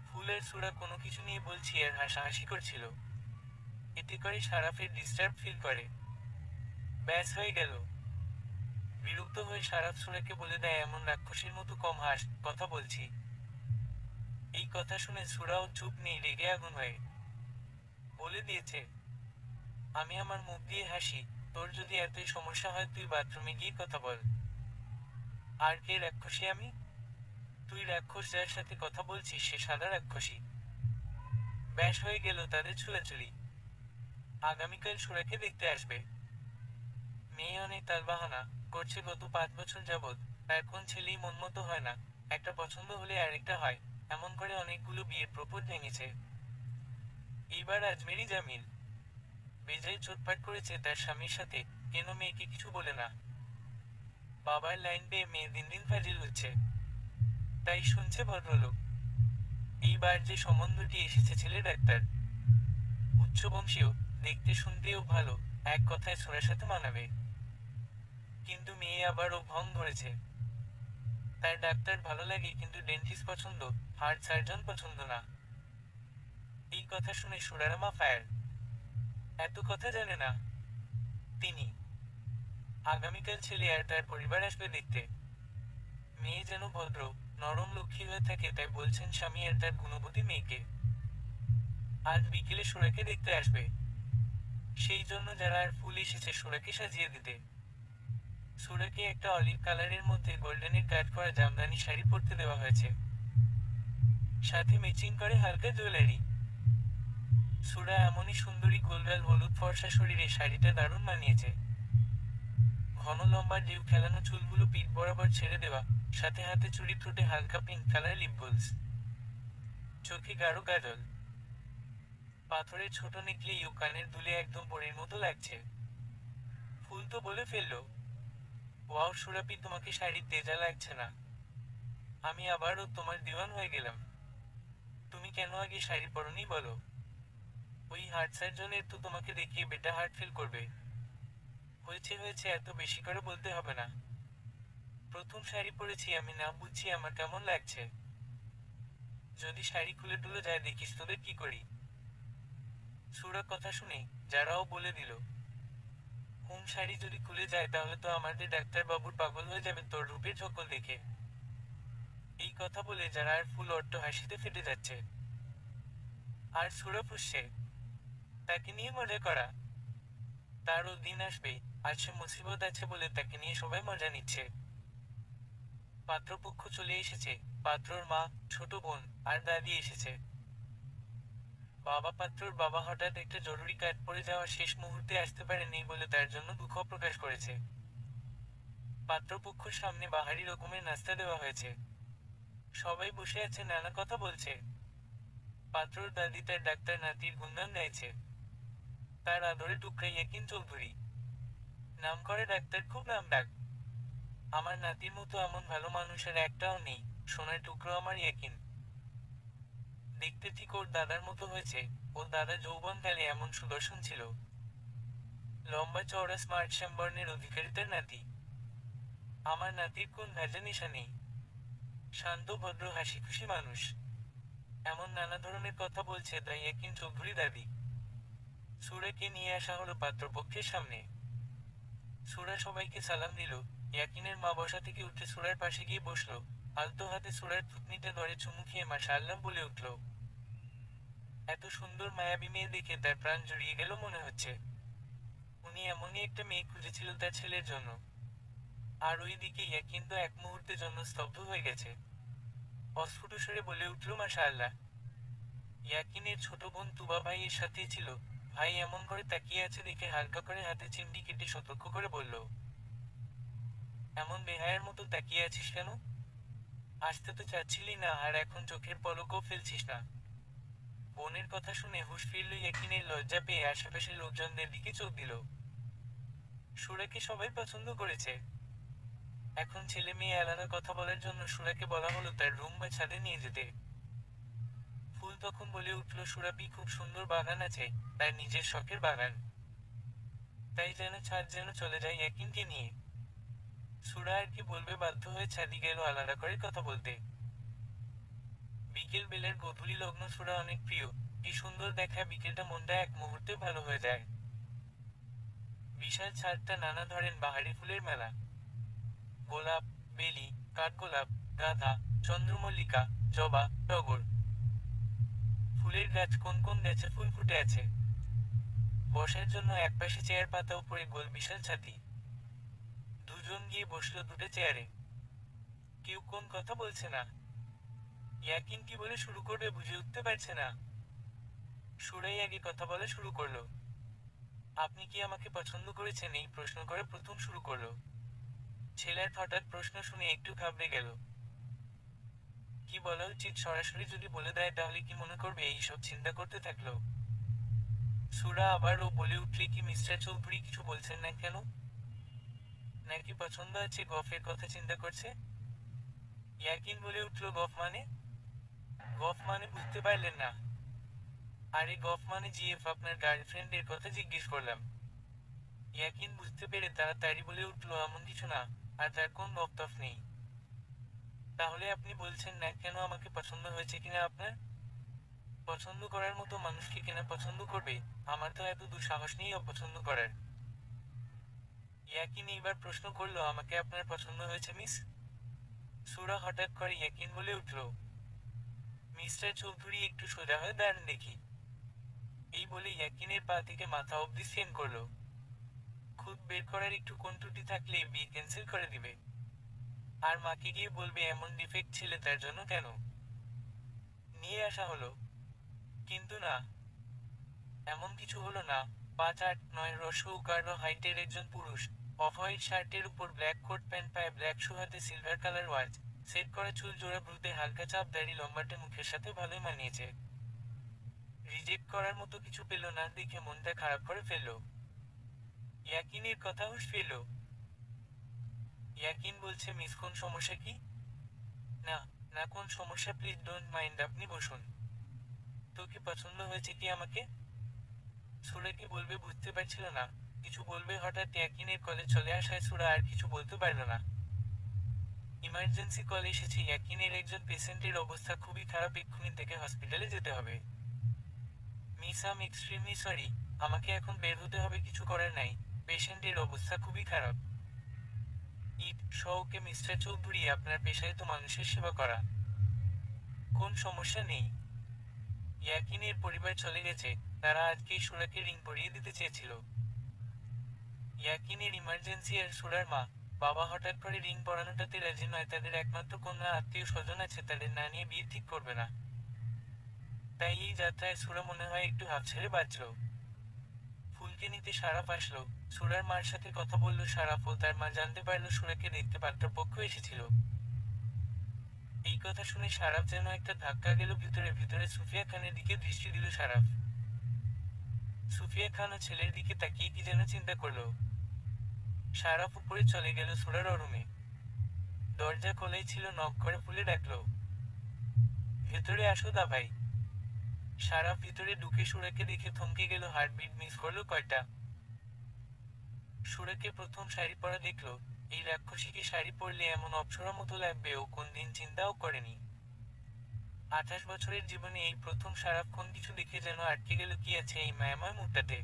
ফুলের সুরা কোনো কিছু নিয়ে বলছি আর হাসাহাসি করছিল। এতে করে সারাফের ডিস্টার্ব ফিল করে। ব্যাস হয়ে গেল। বিরক্ত হয়ে সারাফ সুরাকে বলে দেয়, এমন রাক্ষসীর মতো কম হাস, কথা বলছি। এই কথা শুনে সুরাও চুপ নেই, রেগে আগুন হয়ে বলে দিয়েছে, আমি আমার মুখ দিয়ে হাসি, তোর যদি এতই সমস্যা হয় তুই বাথরুমে গিয়ে কথা বল। আর কে রাক্ষসী আমি? তুই রাক্ষস, যার সাথে কথা বলছিস সে সাদা রাক্ষসী। ব্যাস হয়ে গেল তাদের ছুলাছুলি। আগামীকাল সুরাকে দেখতে আসবে। মেয়ে অনেক তালবাহানা করছে গত 5 বছর যাবৎ। তার কোন ছেলেই মনমতো হয় না। একটা পছন্দ হলে আরেকটা হয়, এমন করে অনেকগুলো বিয়ের প্রপোজ ভেঙেছে। এইবার আজমেরি জামিল বেজায় চোটপাট করেছে তার স্বামীর সাথে। কেন মেয়েকে কিছু বলে না? বাবার লাইন পেয়ে মেয়ে দিন দিন ফাজিল হচ্ছে, তাই শুনছে ভদ্রলোক। এইবার যে সম্বন্ধটি এসেছে ছেলে ডাক্তার, উচ্চবংশীয়, দেখতে শুনতেও ভালো, এক কথায় সুরার সাথে মানাবে। কিন্তু মেয়ে আবারও ভং ধরেছে। তার ডাক্তার ভালো লাগে কিন্তু ডেন্টিস্ট পছন্দ, হার্ট সার্জন পছন্দ না। এই কথা শুনে সুরারামা ফায়ার। এত কথা জানে না তিনি। আগামীকাল ছেলে আর তার পরিবার আসবে দেখতে। মেয়ে যেন ভদ্র, নরম, লক্ষ্মী হয়ে থাকে, তাই বলছেন স্বামী আর তার গুণবতী মেয়েকে আজ বিকেলে সুরাকে দেখতে আসবে। সেই জন্য যারা আর ফুল এসেছে সুরাকে সাজিয়ে দিতে। সুরাকে একটা অলিভ কালারের মধ্যে গোল্ডেনের কাট করা জামদানি শাড়ি পরতে দেওয়া হয়েছে, সাথে ম্যাচিং করে হালকা জুয়েলারি। সুরা এমনই সুন্দরী, গোলগাল হলুদ ফর্সা শরীরে শাড়িটা দারুণ মানিয়েছে। ঘন লম্বা ঢেউ খেলানো চুলগুলো পিঠ বরাবর ছেড়ে দেওয়া, সাথে হাতে চুড়ি, ঠোঁটে হালকা পিঙ্ক কালার লিপগলস, চোখে গাঢ় কাজল, পাথরের ছোট নেকলে, ইউ কানের দুলে একদম পরীর মতো লাগছে। ফুল তো বলে ফেললো, ওয়াও সুরাপি, তোমাকে শাড়ির তেজা লাগছে না? আমি আবারও তোমার দিওয়ান হয়ে গেলাম। তুমি কেন আগে শাড়ি পরনি বলো? ওই হার্ট সার্জনের তো তোমাকে দেখিয়ে বেটা হার্ট ফিল করবে। হয়েছে হয়েছে, এত বেশি করে বলতে হবে না। প্রথম শাড়ি পরেছি আমি, না বুঝছি আমার কেমন লাগছে। যদি শাড়ি খুলে টুলে যায় দেখিস তোদের কি করি। সুরা কথা শুনে যারাও বলে দিল, শাড়ি যদি খুলে যায় তাহলে তো আমাদের ডাক্তার বাবুর পাগল হয়ে যাবে তোর রূপের ঝকল দেখে। এই কথা বলে যারা আর ফুল অট্ট হাসিতে ফেটে যাচ্ছে। আর সুরা ফুসছে, তাকে নিয়ে মজা করা। তারও দিন আসবে, আজ সে মুসিবত আছে বলে তাকে নিয়ে সবাই মজা নিচ্ছে। পাত্রপক্ষ চলে এসেছে, পাত্রর মা, ছোট বোন আর দাদি এসেছে। পাত্রর বাবা হঠাৎ একটা জরুরি কাজ পড়ে যাওয়া শেষ মুহূর্তে আসতে পারেনি বলে তার জন্য দুঃখ প্রকাশ করেছে। পাত্রপক্ষর সামনে বাহারি রকমের নাস্তা দেওয়া হয়েছে। সবাই বসে আছে, নানা কথা বলছে। পাত্রর দাদি তার ডাক্তার নাতির গুণগান গাইছে। তার আদরে টুকরা ইয়াকিন চৌধুরী নাম করে ডাক্তার, খুব নাম ডাক। আমার নাতির মতো এমন ভালো মানুষের একটাও নেই, সোনার টুকরো আমার ইয়াকিন। দেখতে ঠিক ওর দাদার মতো হয়েছে। ওর দাদা যৌবনকালে এমন সুদর্শন ছিল। লম্বা চওড়া স্মার্ট শ্যামবর্ণের অধিকারী তার নাতি। আমার নাতির কোন ভেজা নেশা নেই, শান্ত ভদ্র হাসি খুশি মানুষ। এমন নানা ধরনের কথা বলছে তাই ইয়াকিন চৌধুরী দাবি। সুরাকে নিয়ে আসা হলো পাত্রপক্ষের সামনে। সুরা সবাইকে সালাম দিল। ইয়াকিনের মা বসা থেকে উঠে সুরার পাশে গিয়ে বসলো। আলতো হাতে সুরার থুতনিতে ধরে চুমু খেয়ে মাশাআল্লাহ বলে উঠল। এত সুন্দর মায়াবী মেয়ে দেখে তার প্রাণ জুড়িয়ে গেল মনে হচ্ছে। উনি এমনই একটা মেয়ে খুঁজেছিল তার ছেলের জন্য। আর ওই দিকে ইয়াকিন তো এক মুহূর্তের জন্য স্তব্ধ হয়ে গেছে। অস্ফুট স্বরে বলে উঠল মাশাআল্লাহ। ইয়াকিনের ছোট বোন তুবা ভাইয়ের সাথেই ছিল। ভাই এমন করে তাকিয়ে আছে দেখে হালকা করে হাতে চিমটি কেটে সতর্ক করে বলল, এমন বেহায়ার মতো তাকিয়ে আছিস কেন? আসতে তো চাচ্ছিলি না আর এখন চোখের পলকও ফেলছিস না। বোনের কথা শুনে হুঁশ ফিরল ইয়াকিনের। লজ্জা পেয়ে আশেপাশের লোকজনদের দিকে চোখ দিল। সুরাকে সবাই পছন্দ করেছে। এখন ছেলে মেয়ে আলাদা কথা বলার জন্য সুরাকে বলা হলো তার রুম বা ছাদে নিয়ে যেতে। ফুল তখন বলে উঠল, সুরাপি খুব সুন্দর বাগান আছে, তার নিজের শখের বাগান। তাই যেন ছাদ যেন চলে যায় ইয়াকিনকে নিয়ে। সুরা আর কি বলবে, বাধ্য হয়ে ছাদি গেল আলাদা করে কথা বলতে। বিকেল বেলার গধূলি লগ্ন সুরা অনেক প্রিয়। কি সুন্দর দেখা বিকেলটা, মনটা এক মুহূর্তে ভালো হয়ে যায়। বিশাল ছাদটা নানা ধরনের বাহারি ফুলের মেলা। গোলাপ, বেলি, কাঠগোলাপ, গাঁদা, চন্দ্রমল্লিকা, জবা, টগর। ফুলের গাছ, কোন কোন গাছে ফুল ফুটে আছে। বসার জন্য একপাশে চেয়ার পাতা, উপরে গোল বিশাল ছাতি। দুজন গিয়ে বসলো দুটো চেয়ারে। কেউ কোন কথা বলছে না। ইয়াকিন কি বলে শুরু করবে বুঝে উঠতে পারছে না। সুরাই আগে কথা বলা শুরু করলো। আপনি কি আমাকে পছন্দ করেছেন, এই প্রশ্ন করে প্রথম শুরু করলো। ছেলের হঠাৎ প্রশ্ন শুনে একটু ঘাবড়ে গেল। কি বলা উচিত, সরাসরি যদি বলে দেয় তাহলে কি মনে করবে, এই সব চিন্তা করতে থাকলো। সুরা আবারও বলে উঠলে, কি মিস্টার চৌধুরী কিছু বলছেন না কেন? নাকি পছন্দ আছে, গফের কথা চিন্তা করছে? ইয়াকিন বলে উঠল, গফ মানে? গফ মানে বুঝতে পারলেন না? আরে গফ মানে জিএফ, আপনার গার্লফ্রেন্ডের কথা জিজ্ঞেস করলাম। ইয়াকিন বুঝতে পেরে তাড়াতাড়ি বলে উঠল, এমন কিছু না, আর তার কোন গফ টফ নেই। তাহলে আপনি বলছেন না কেন আমাকে পছন্দ হয়েছে কিনা আপনার? পছন্দ করার মতো মানুষকে কিনা পছন্দ করবে? আমার তো এত দুঃসাহস নেই অপছন্দ করার। ইয়াকিন এইবার প্রশ্ন করলো, আমাকে আপনার পছন্দ হয়েছে মিস? সুরা হঠাৎ করে ইয়াকিন বলে উঠল। মিস্টার চৌধুরী একটু সোজা হয়ে দাঁড়ান দেখি। এই বলে ইয়াকিনের পা থেকে মাথা অবধি স্ক্যান করলো। খুদ বের করার একটু কোন ত্রুটি থাকলে বিয়ে ক্যান্সেল করে দিবে। আর মাকে গিয়ে বলবে এমন ডিফেক্ট ছেলে তার জন্য কেন নিয়ে আসা হলো। কিন্তু না, এমন কিছু হলো না। 5'8'9" রসৌকার্য হাইটের একজন পুরুষ। অফ হোয়াইট শার্টের উপর ব্ল্যাক কোট প্যান্ট, পায়ে ব্ল্যাক শু, হাতে সিলভার কালার ওয়াচ, সেট করা চুল, জোড়া ভ্রুতে হালকা চাপ দাড়ি, লম্বাটে মুখের সাথে ভালোই মানিয়েছে। রিজেক্ট করার মতো কিছু পেল না দেখে মনটা খারাপ করে ফেলল। ইয়াকিনের কথা হুঁশ ফেলল। ইয়াকিন বলছে, মিস কোন সমস্যা কি? না, না কোন সমস্যা, প্লিজ ডোন্ট মাইন্ড, আপনি বসুন। তোকে পছন্দ হয়েছে কি আমাকে? সুরা কি বলবে বুঝতে পারছিল না। কিছু বলবে হঠাৎ ইয়াকিনের কলে চলে আসায় সুরা আর কিছু বলতে পারল না। ইমার্জেন্সি কল এসেছে, ইয়াকিনের একজন পেশেন্টের অবস্থা খুবই খারাপ, এক্ষুনি থেকে হসপিটালে যেতে হবে। মিস আম এক্সট্রিমলি সরি, আমাকে এখন বের হতে হবে, কিছু করার নাই, পেশেন্টের অবস্থা খুবই খারাপ। ইট শোকে মিস্টার চৌধুরী, আপনার পেশায় তো মানুষের সেবা করা। কোন সমস্যা নেই। ইয়াকিনের পরিবার চলে গেছে, তারা আজকেই সুরাকে রিং পরিয়ে দিতে চেয়েছিল। ইয়াকিনের ইমার্জেন্সি আর সুরার মা বাবা হঠাৎ করে রিং পরানোটাতে রাজি নয়। তাদের একমাত্র কন্যা আত্মীয় স্বজন আছে, তাদের না নিয়ে বিয়ে ঠিক করবে না। তাই এই যাত্রায় সুরা মনে হয় একটু হাফ ছেড়ে বাঁচল। ফুলকে নিতে সারাফ আসলো। সুরার মার সাথে কথা বলল সারাফ, ও তার মা জানতে পারলো সুরাকে দেখতে পাত্রপক্ষ এসেছিল। এই কথা শুনে সারাফ যেন একটা ধাক্কা গেল ভিতরে ভিতরে। সুফিয়া খানের দিকে দৃষ্টি দিল সারাফ। সুফিয়া খানও ছেলের দিকে তাকিয়ে কি যেন চিন্তা করলো। সারাফ উপরে চলে গেল সুরার রুমে। দরজা খোলাই ছিল, নক করে ফুলে ডাকলো, ভেতরে আসো দা ভাই। সারাফ ভিতরে ঢুকে সুরাকে দেখে থমকে গেল, হার্টবিট মিস করলো কয়টা। সুরাকে প্রথম শাড়ি পরা দেখলো। এই রাক্ষসীকে শাড়ি পরলে এমন অপ্সরা মতো লাগবে ও কোনদিন চিন্তাও করেনি। 28 বছরের জীবনে এই প্রথম সারাক্ষণ কিছু দেখে যেন আটকে গেল কি আছে এই মায়াময় মুখটাতে।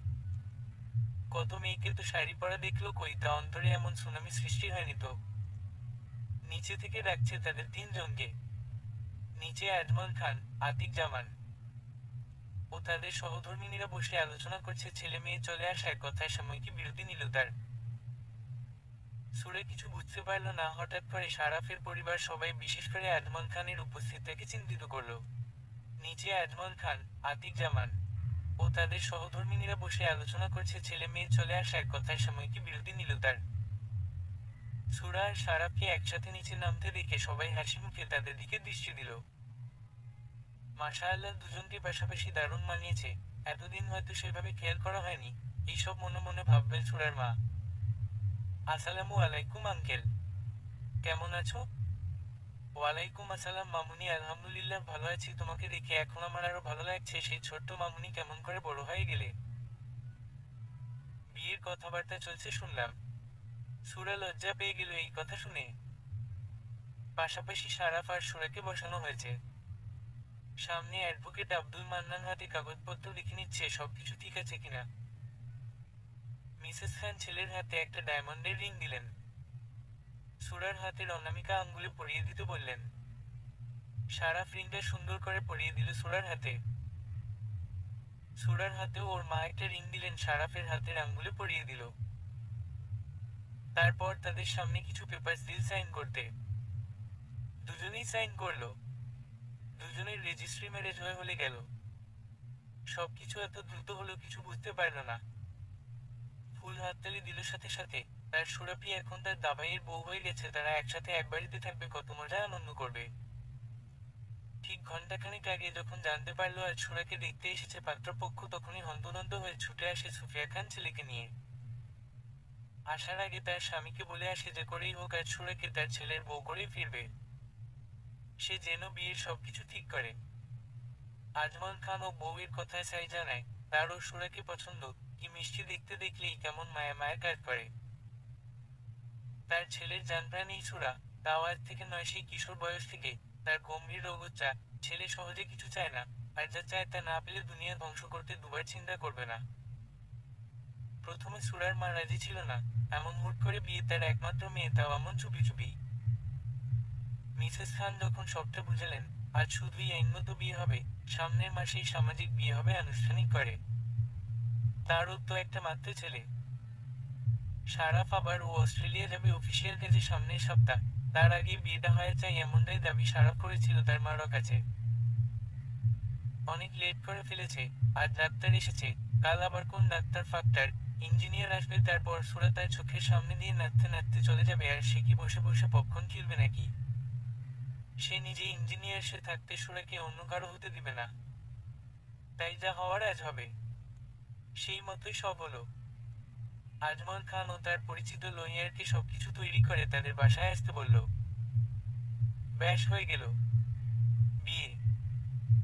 কত মেয়েকে তো শাড়ি পরা দেখলো, কই তা অন্তরে এমন সুনামি সৃষ্টি হয়নি তো। নিচে থেকে ডাকছে তাদের তিনজনকে। নিচে আজমল খান, আতিক জামান ও তাদের সহধর্মিণীরা বসে আলোচনা করছে ছেলে মেয়ে চলে আসার কথায় সাময়িক বিরতি নিল তার। সুরে কিছু বুঝতে পারল না। হঠাৎ করে সারাফের পরিবার সবাই বিশেষ করে আজমল খানের উপস্থিতিকে চিন্তিত করলো। নিচে আজমল খান, আতিক জামান ও তাদের সহধর্মিণীরা বসে আলোচনা করছে ছেলে মেয়ে চলে আসার কথায় সাময়িক বিরতি নিল তার। সুরা আর সারাফকে একসাথে নিচে নামতে দেখে সবাই হাসি মুখে তাদের দিকে দৃষ্টি দিল। মাশাআল্লাহ, দুজনকে পাশাপাশি দারুণ মানিয়েছে। এতদিন হয়তো সেভাবে খেয়াল করা হয়নি। এইসব মনে মনে ভাববেন সুরার মা। আসসালামু আলাইকুম আঙ্কেল, কেমন আছো? ওয়ালাইকুম আসসালাম মামুনি, আলহামদুলিল্লাহ ভালো আছি। তোমাকে দেখে এখন আমার আরো ভালো লাগছে। সেই ছোট্ট মামুনি কেমন করে বড় হয়ে গেলে? বিয়ের কথাবার্তা চলছে শুনলাম। সুরা লজ্জা পেয়ে গেল এই কথা শুনে। পাশাপাশি সারাফ আর সুরাকে বসানো হয়েছে। সামনে অ্যাডভোকেট আব্দুল মান্নান হাতে কাগজপত্র লিখে নিচ্ছে সবকিছু ঠিক আছে কিনা। মিসেস খান ছেলের হাতে একটা ডায়মন্ডের রিং দিলেন। সুরার হাতের অনামিকা আঙ্গুলে পরিয়ে দিতে বললেন। সারাফ রিংটা সুন্দর করে পরিয়ে দিল সুরার হাতে। সুরার হাতেও ওর মা একটা রিং দিলেন, সারাফের হাতের আঙ্গুলে পরিয়ে দিল। তারপর তাদের সামনে কিছু পেপারস দিল সাইন করতে। দুজনেই সাইন করলো। দুজনের রেজিস্ট্রি ম্যারেজ হলে গেল। সবকিছু এত দ্রুত হলো কিছু বুঝতে পারল না। ফুল হাততালি দিল সাথে সাথে। তার সুরাপি এখন তার দাবাইয়ের বউ হয়ে গেছে। তারা একসাথে এক বাড়িতে থাকবে, কত মজা আনন্দ করবে। ঠিক ঘন্টাখানেক আগে যখন জানতে পারলো আজ সুরাকে দেখতে এসেছে পাত্রপক্ষ, তখনই হন্তদন্ত হয়ে ছুটে আসে সুফিয়া খান ছেলেকে নিয়ে। আসার আগে তার স্বামীকে বলে আসে যে করেই হোক আজ সুরাকে তার ছেলের বউ করেই ফিরবে। সে যেন বিয়ের সবকিছু ঠিক করে। আজমল খান ও বউয়ের কথায় সাই জানায় তারও সুরাকে পছন্দ। কি মিষ্টি দেখতে, দেখলেই কেমন মায়া মায়া কাজ করে। তার ছেলের জানপ্রাণ এই সুরা, তাও আজ থেকে নয়, সেই কিশোর বয়স থেকে। তার গম্ভীর রোগচ্চা। ছেলে সহজে কিছু চায় না, আর যা চায় তা না পেলে দুনিয়া ধ্বংস করতে দুবার চিন্তা করবে না। প্রথমে সুরার মা রাজি ছিল না। এমন হুট করে বিয়ে, তার একমাত্র মেয়ে, তাও এমন চুপি চুপি। মিসেস খান যখন সবটা বুঝালেন আজ শুধুই আইনগত বিয়ে হবে, সামনের মাসেই সামাজিক বিয়ে হবে আনুষ্ঠানিক করে। তারও তো একটা মাত্র ছেলে। সারাফ আবার ও অস্ট্রেলিয়া যাবে অফিসিয়াল কাজে সামনের সপ্তাহ। তার আগেই বিয়েটা হয়ে যায় এমনটাই দাবি সারাফ করেছিল তার মার কাছে। অনেক লেট করে ফেলেছে। আজ ডাক্তার এসেছে, কাল আবার কোন ডাক্তার ফাক্তার ইঞ্জিনিয়ার আসবে, তারপর সুরা তার চোখের সামনে দিয়ে নাচতে নাচতে চলে যাবে। আর সে কি বসে বসে পপকর্ন খেলবে নাকি? সে নিজে ইঞ্জিনিয়ার, সে থাকতে সুরাকে অন্য কারো হতে দিবে না। তাই যা হওয়ার আজ হবে। সেই মতোই সব হলো। আজমল খান ও তার পরিচিত লইয়ারকে সবকিছু তৈরি করে তাদের বাসায় আসতে বলল। ব্যাস হয়ে গেল বিয়ে।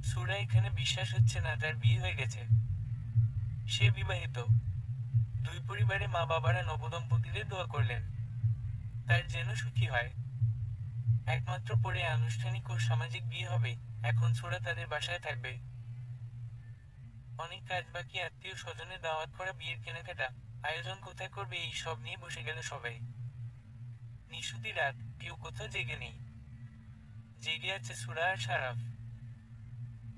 সুরা এখানে বিশ্বাস হচ্ছে না তার বিয়ে হয়ে গেছে। সে বিবাহিত। দুই পরিবারে মা বাবারা নবদম্পতিদের দোয়া করলেন তার যেন সুখী হয়। একমাত্র পরে আনুষ্ঠানিক ও সামাজিক বিয়ে হবে। এখন সুরা তাদের বাসায় থাকবে। অনেক কাজ বাকি, আত্মীয় স্বজনের দাওয়াত করা, বিয়ের কেনাকাটা, আয়োজন কোথায় করবে, এই সব নিয়ে বসে গেল সবাই। নিশুতি রাত, কেউ কোথাও জেগে নেই। জেগে আছে সুরা আর সারাফ।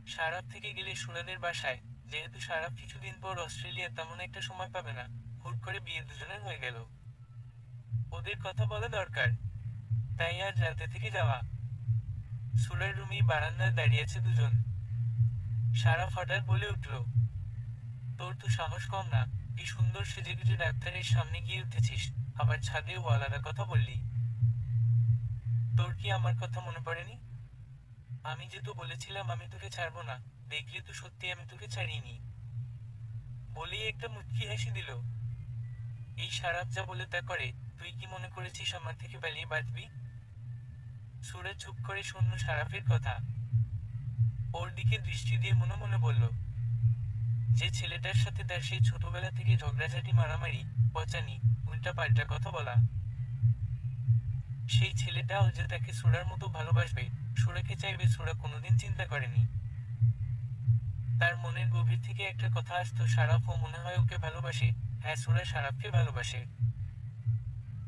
সারাফ থেকে গেলে সুরাদের বাসায়, যেহেতু সারাফ কিছুদিন পর অস্ট্রেলিয়া, তেমন একটা সময় পাবে না। হুট করে বিয়ে দুজনের হয়ে গেল। ওদের কথা বলা দরকার, তাই আজ রাতে থেকে যাওয়া। সুরার রুমেই বারান্দায় দাঁড়িয়ে আছে দুজন। সারাফ হঠাৎ বলে উঠল, তোর তো সাহস কম না। কি সুন্দর সেজেগুজে ডাক্তারের সামনে গিয়ে উঠেছিস, আবার ছাদেও আলাদা কথা বললি। তোর কি আমার কথা মনে পড়েনি? আমি যে তো বলেছিলাম আমি তোকে ছাড়বো না, দেখলি তো সত্যি আমি তোকে ছাড়িনি। বলেই একটা মুচকি হাসি দিল। এই সারাফ যা বলে তা করে। তুই কি মনে করেছিস আমার থেকে পালিয়ে বাঁচবি? সুরা চুপ করে শুনল সারাফের কথা। ওর দিকে দৃষ্টি দিয়ে মনে মনে বলল, যে ছেলেটার সাথে তার সেই ছোটবেলা থেকে ঝগড়াঝাটি, মারামারি, পচানি, উল্টাপাল্টা কথা বলা, সেই ছেলেটাও যে তাকে সুরার মতো ভালোবাসবে, সুরাকে চাইবে, সুরা কোনোদিন চিন্তা করেনি। তার মনের গভীর থেকে একটা কথা আসতো, সারাফও মনে হয় ওকে ভালোবাসে। হ্যাঁ, সুরা সারাফকে ভালোবাসে।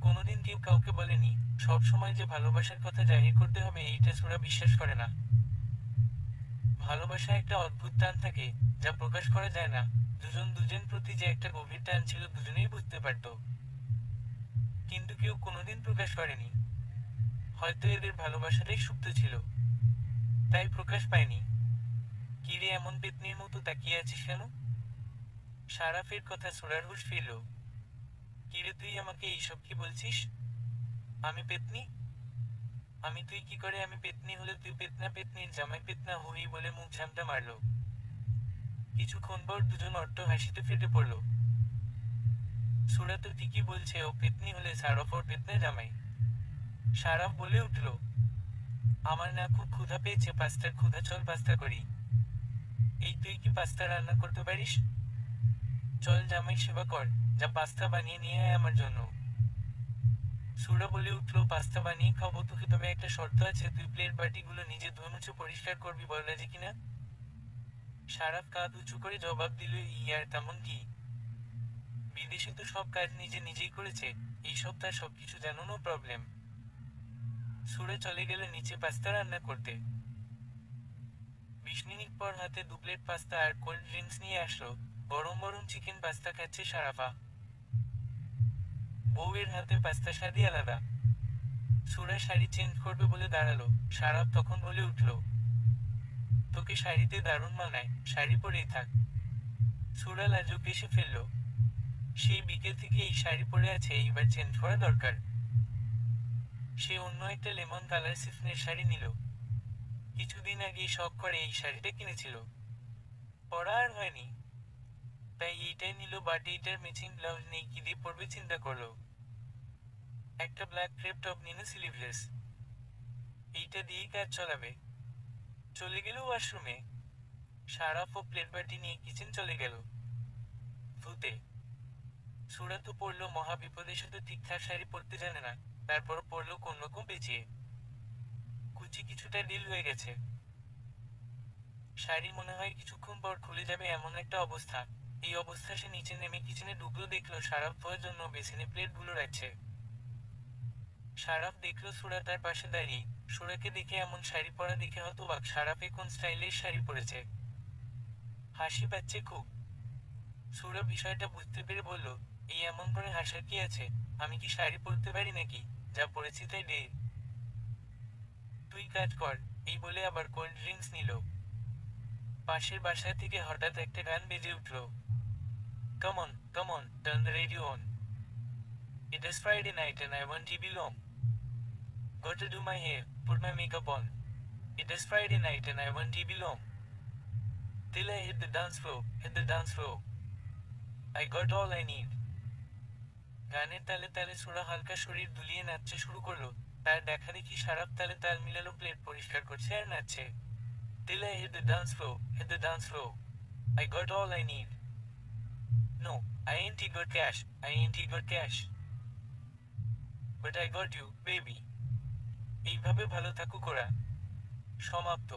কোনোদিন কেউ কাউকে বলেনি সব সময় যে ভালোবাসার কথা জাহির করতে হবে, এইটা সুরা বিশ্বাস করে না। ভালোবাসা একটা অদ্ভুত টান থাকে, যা প্রকাশ করা যায় না। দুজন দুজন প্রতি যে একটা গভীর টান ছিল, দুজনেই বুঝতে পারত, কিন্তু কেউ কোনোদিন প্রকাশ করেনি। হয়তো এদের ভালোবাসাটাই সুপ্ত ছিল, তাই প্রকাশ পায়নি। কিরে, এমন পেতনির মতো তাকিয়ে আছিস কেন? সারাফের কথা সুরার হুঁশ ফিরল। কিরে, তুই আমাকে এইসব কি বলছিস? আমি পেতনি? তুই কি করে? আমি পেতনি হলে তুই পেতনা, পেতনির জামাই পেতনা হুই বলে মুখ ঝামটা মারল। কিছুক্ষণ পর দুজন অট্ট হাসিতে ফেটে পড়ল। সুরা তো ঠিকই বলছে, ও পেতনি হলে সারাফ ওর পেতনা জামাই। সারাফ বলে উঠল, আমার না খুব ক্ষুধা পেয়েছে, পাস্তার ক্ষুধা, চল পাস্তা করি। এই, তুই কি পাস্তা রান্না করতে পারিস? চল জামাই সেবা কর, যা পাস্তা বানিয়ে নিয়ে আয় আমার জন্য। সুরা বলে উঠল, পাস্তা বানিয়ে খাবো তোকে, তবে একটা শর্ত আছে, তুই প্লেট বাটিগুলো নিজে ধুয়ে মুছে পরিষ্কার করবি, বল রাজি কিনা? সারাফ কাঁধ উঁচু করে জবাব দিল, ইয়ার তেমন কি? বিদেশে তো সব কাজ নিজে নিজেই করেছে, এই সব তার সবকিছু জানো, নো প্রবলেম। সুরে চলে গেল নিচে পাস্তা রান্না করতে। 20 মিনিট পর হাতে 2 প্লেট পাস্তা আর কোল্ড ড্রিঙ্কস নিয়ে আসলো। গরম গরম চিকেন পাস্তা খাচ্ছে সারাফা। বউয়ের হাতে পাস্তা স্বাদই আলাদা। সুরা শাড়ি চেঞ্জ করবে বলে দাঁড়ালো, সারাফ তখন বলে উঠল, তোকে শাড়িতে দারুণ মানায়, শাড়ি পরেই থাক। সুরা লাজুক এসে ফেলল। সেই বিকেল থেকে এই শাড়ি পরে আছে, এইবার চেঞ্জ করা দরকার। সে অন্য একটা লেমন কালার সিফনের শাড়ি নিল। কিছুদিন আগেই শখ করে এই শাড়িটা কিনেছিল, পরা আর হয়নি, তাই এইটাই নিল। বাট এইটার ম্যাচিং ব্লাউজ নেই, কি দিয়ে পরবে চিন্তা করলো। একটা ব্ল্যাক ক্রেপ টপ নিল, স্লিভলেস, এইটা দিয়েই কাজ চালাবে। চলে গেল ওয়াশরুমে। সারাফ ও প্লেট বাটি নিয়ে কিচেন চলে গেল ধুতে। সুরা তো পড়লো মহা বিপদে, শুধু ঠিকঠাক শাড়ি পরতে জানে না, তারপর পড়লো কোনরকম পেঁচিয়ে। কুচি কিছুটা ডিল হয়ে গেছে, শাড়ি মনে হয় কিছুক্ষণ পর খুলে যাবে, এমন একটা অবস্থা। এই অবস্থা সে নিচে নেমে কিচেনে ঢুকলো, দেখলো সারাফ ধোয়ার জন্য বেসিনে প্লেটগুলো রাখছে। সারাফ দেখলো সুরা তার পাশে দাঁড়িয়ে। সুরাকে দেখে এমন শাড়ি পরা দেখে হতবাক, সারাফে কোন স্টাইলের শাড়ি পরেছে। হাসি পাচ্ছে খুব। সুরা বিষয়টা বুঝতে পেরে বলল, এই এমন করে হাসার কি আছে? আমি কি শাড়ি পরতে পারি নাকি? যা পরেছি তাই ডে। তুই কাজ কর। এই বলে আবার কোল্ড ড্রিঙ্কস নিল। পাশের বাসা থেকে হঠাৎ একটা গান বেজে উঠল। Come on, come on, turn the radio on. It is Friday night and I want to be long. Got to do my hair, put my makeup on. It is Friday night and I want to be long. Till I hit the dance floor, hit the dance floor. I got all I need. গানের তালে তালে সুরা হালকা শরীর দুলিয়ে নাচতে শুরু করলো। তার দেখা দেখি সারাফ তালে তাল মিলালো, প্লেট পরিষ্কার করছে আর নাচছে। Till I hit the dance floor, hit the dance floor. I got all I need. No, I ain't got cash, I ain't got cash. But I got you, baby. এইভাবে ভালো থাকুক ওরা। সমাপ্ত।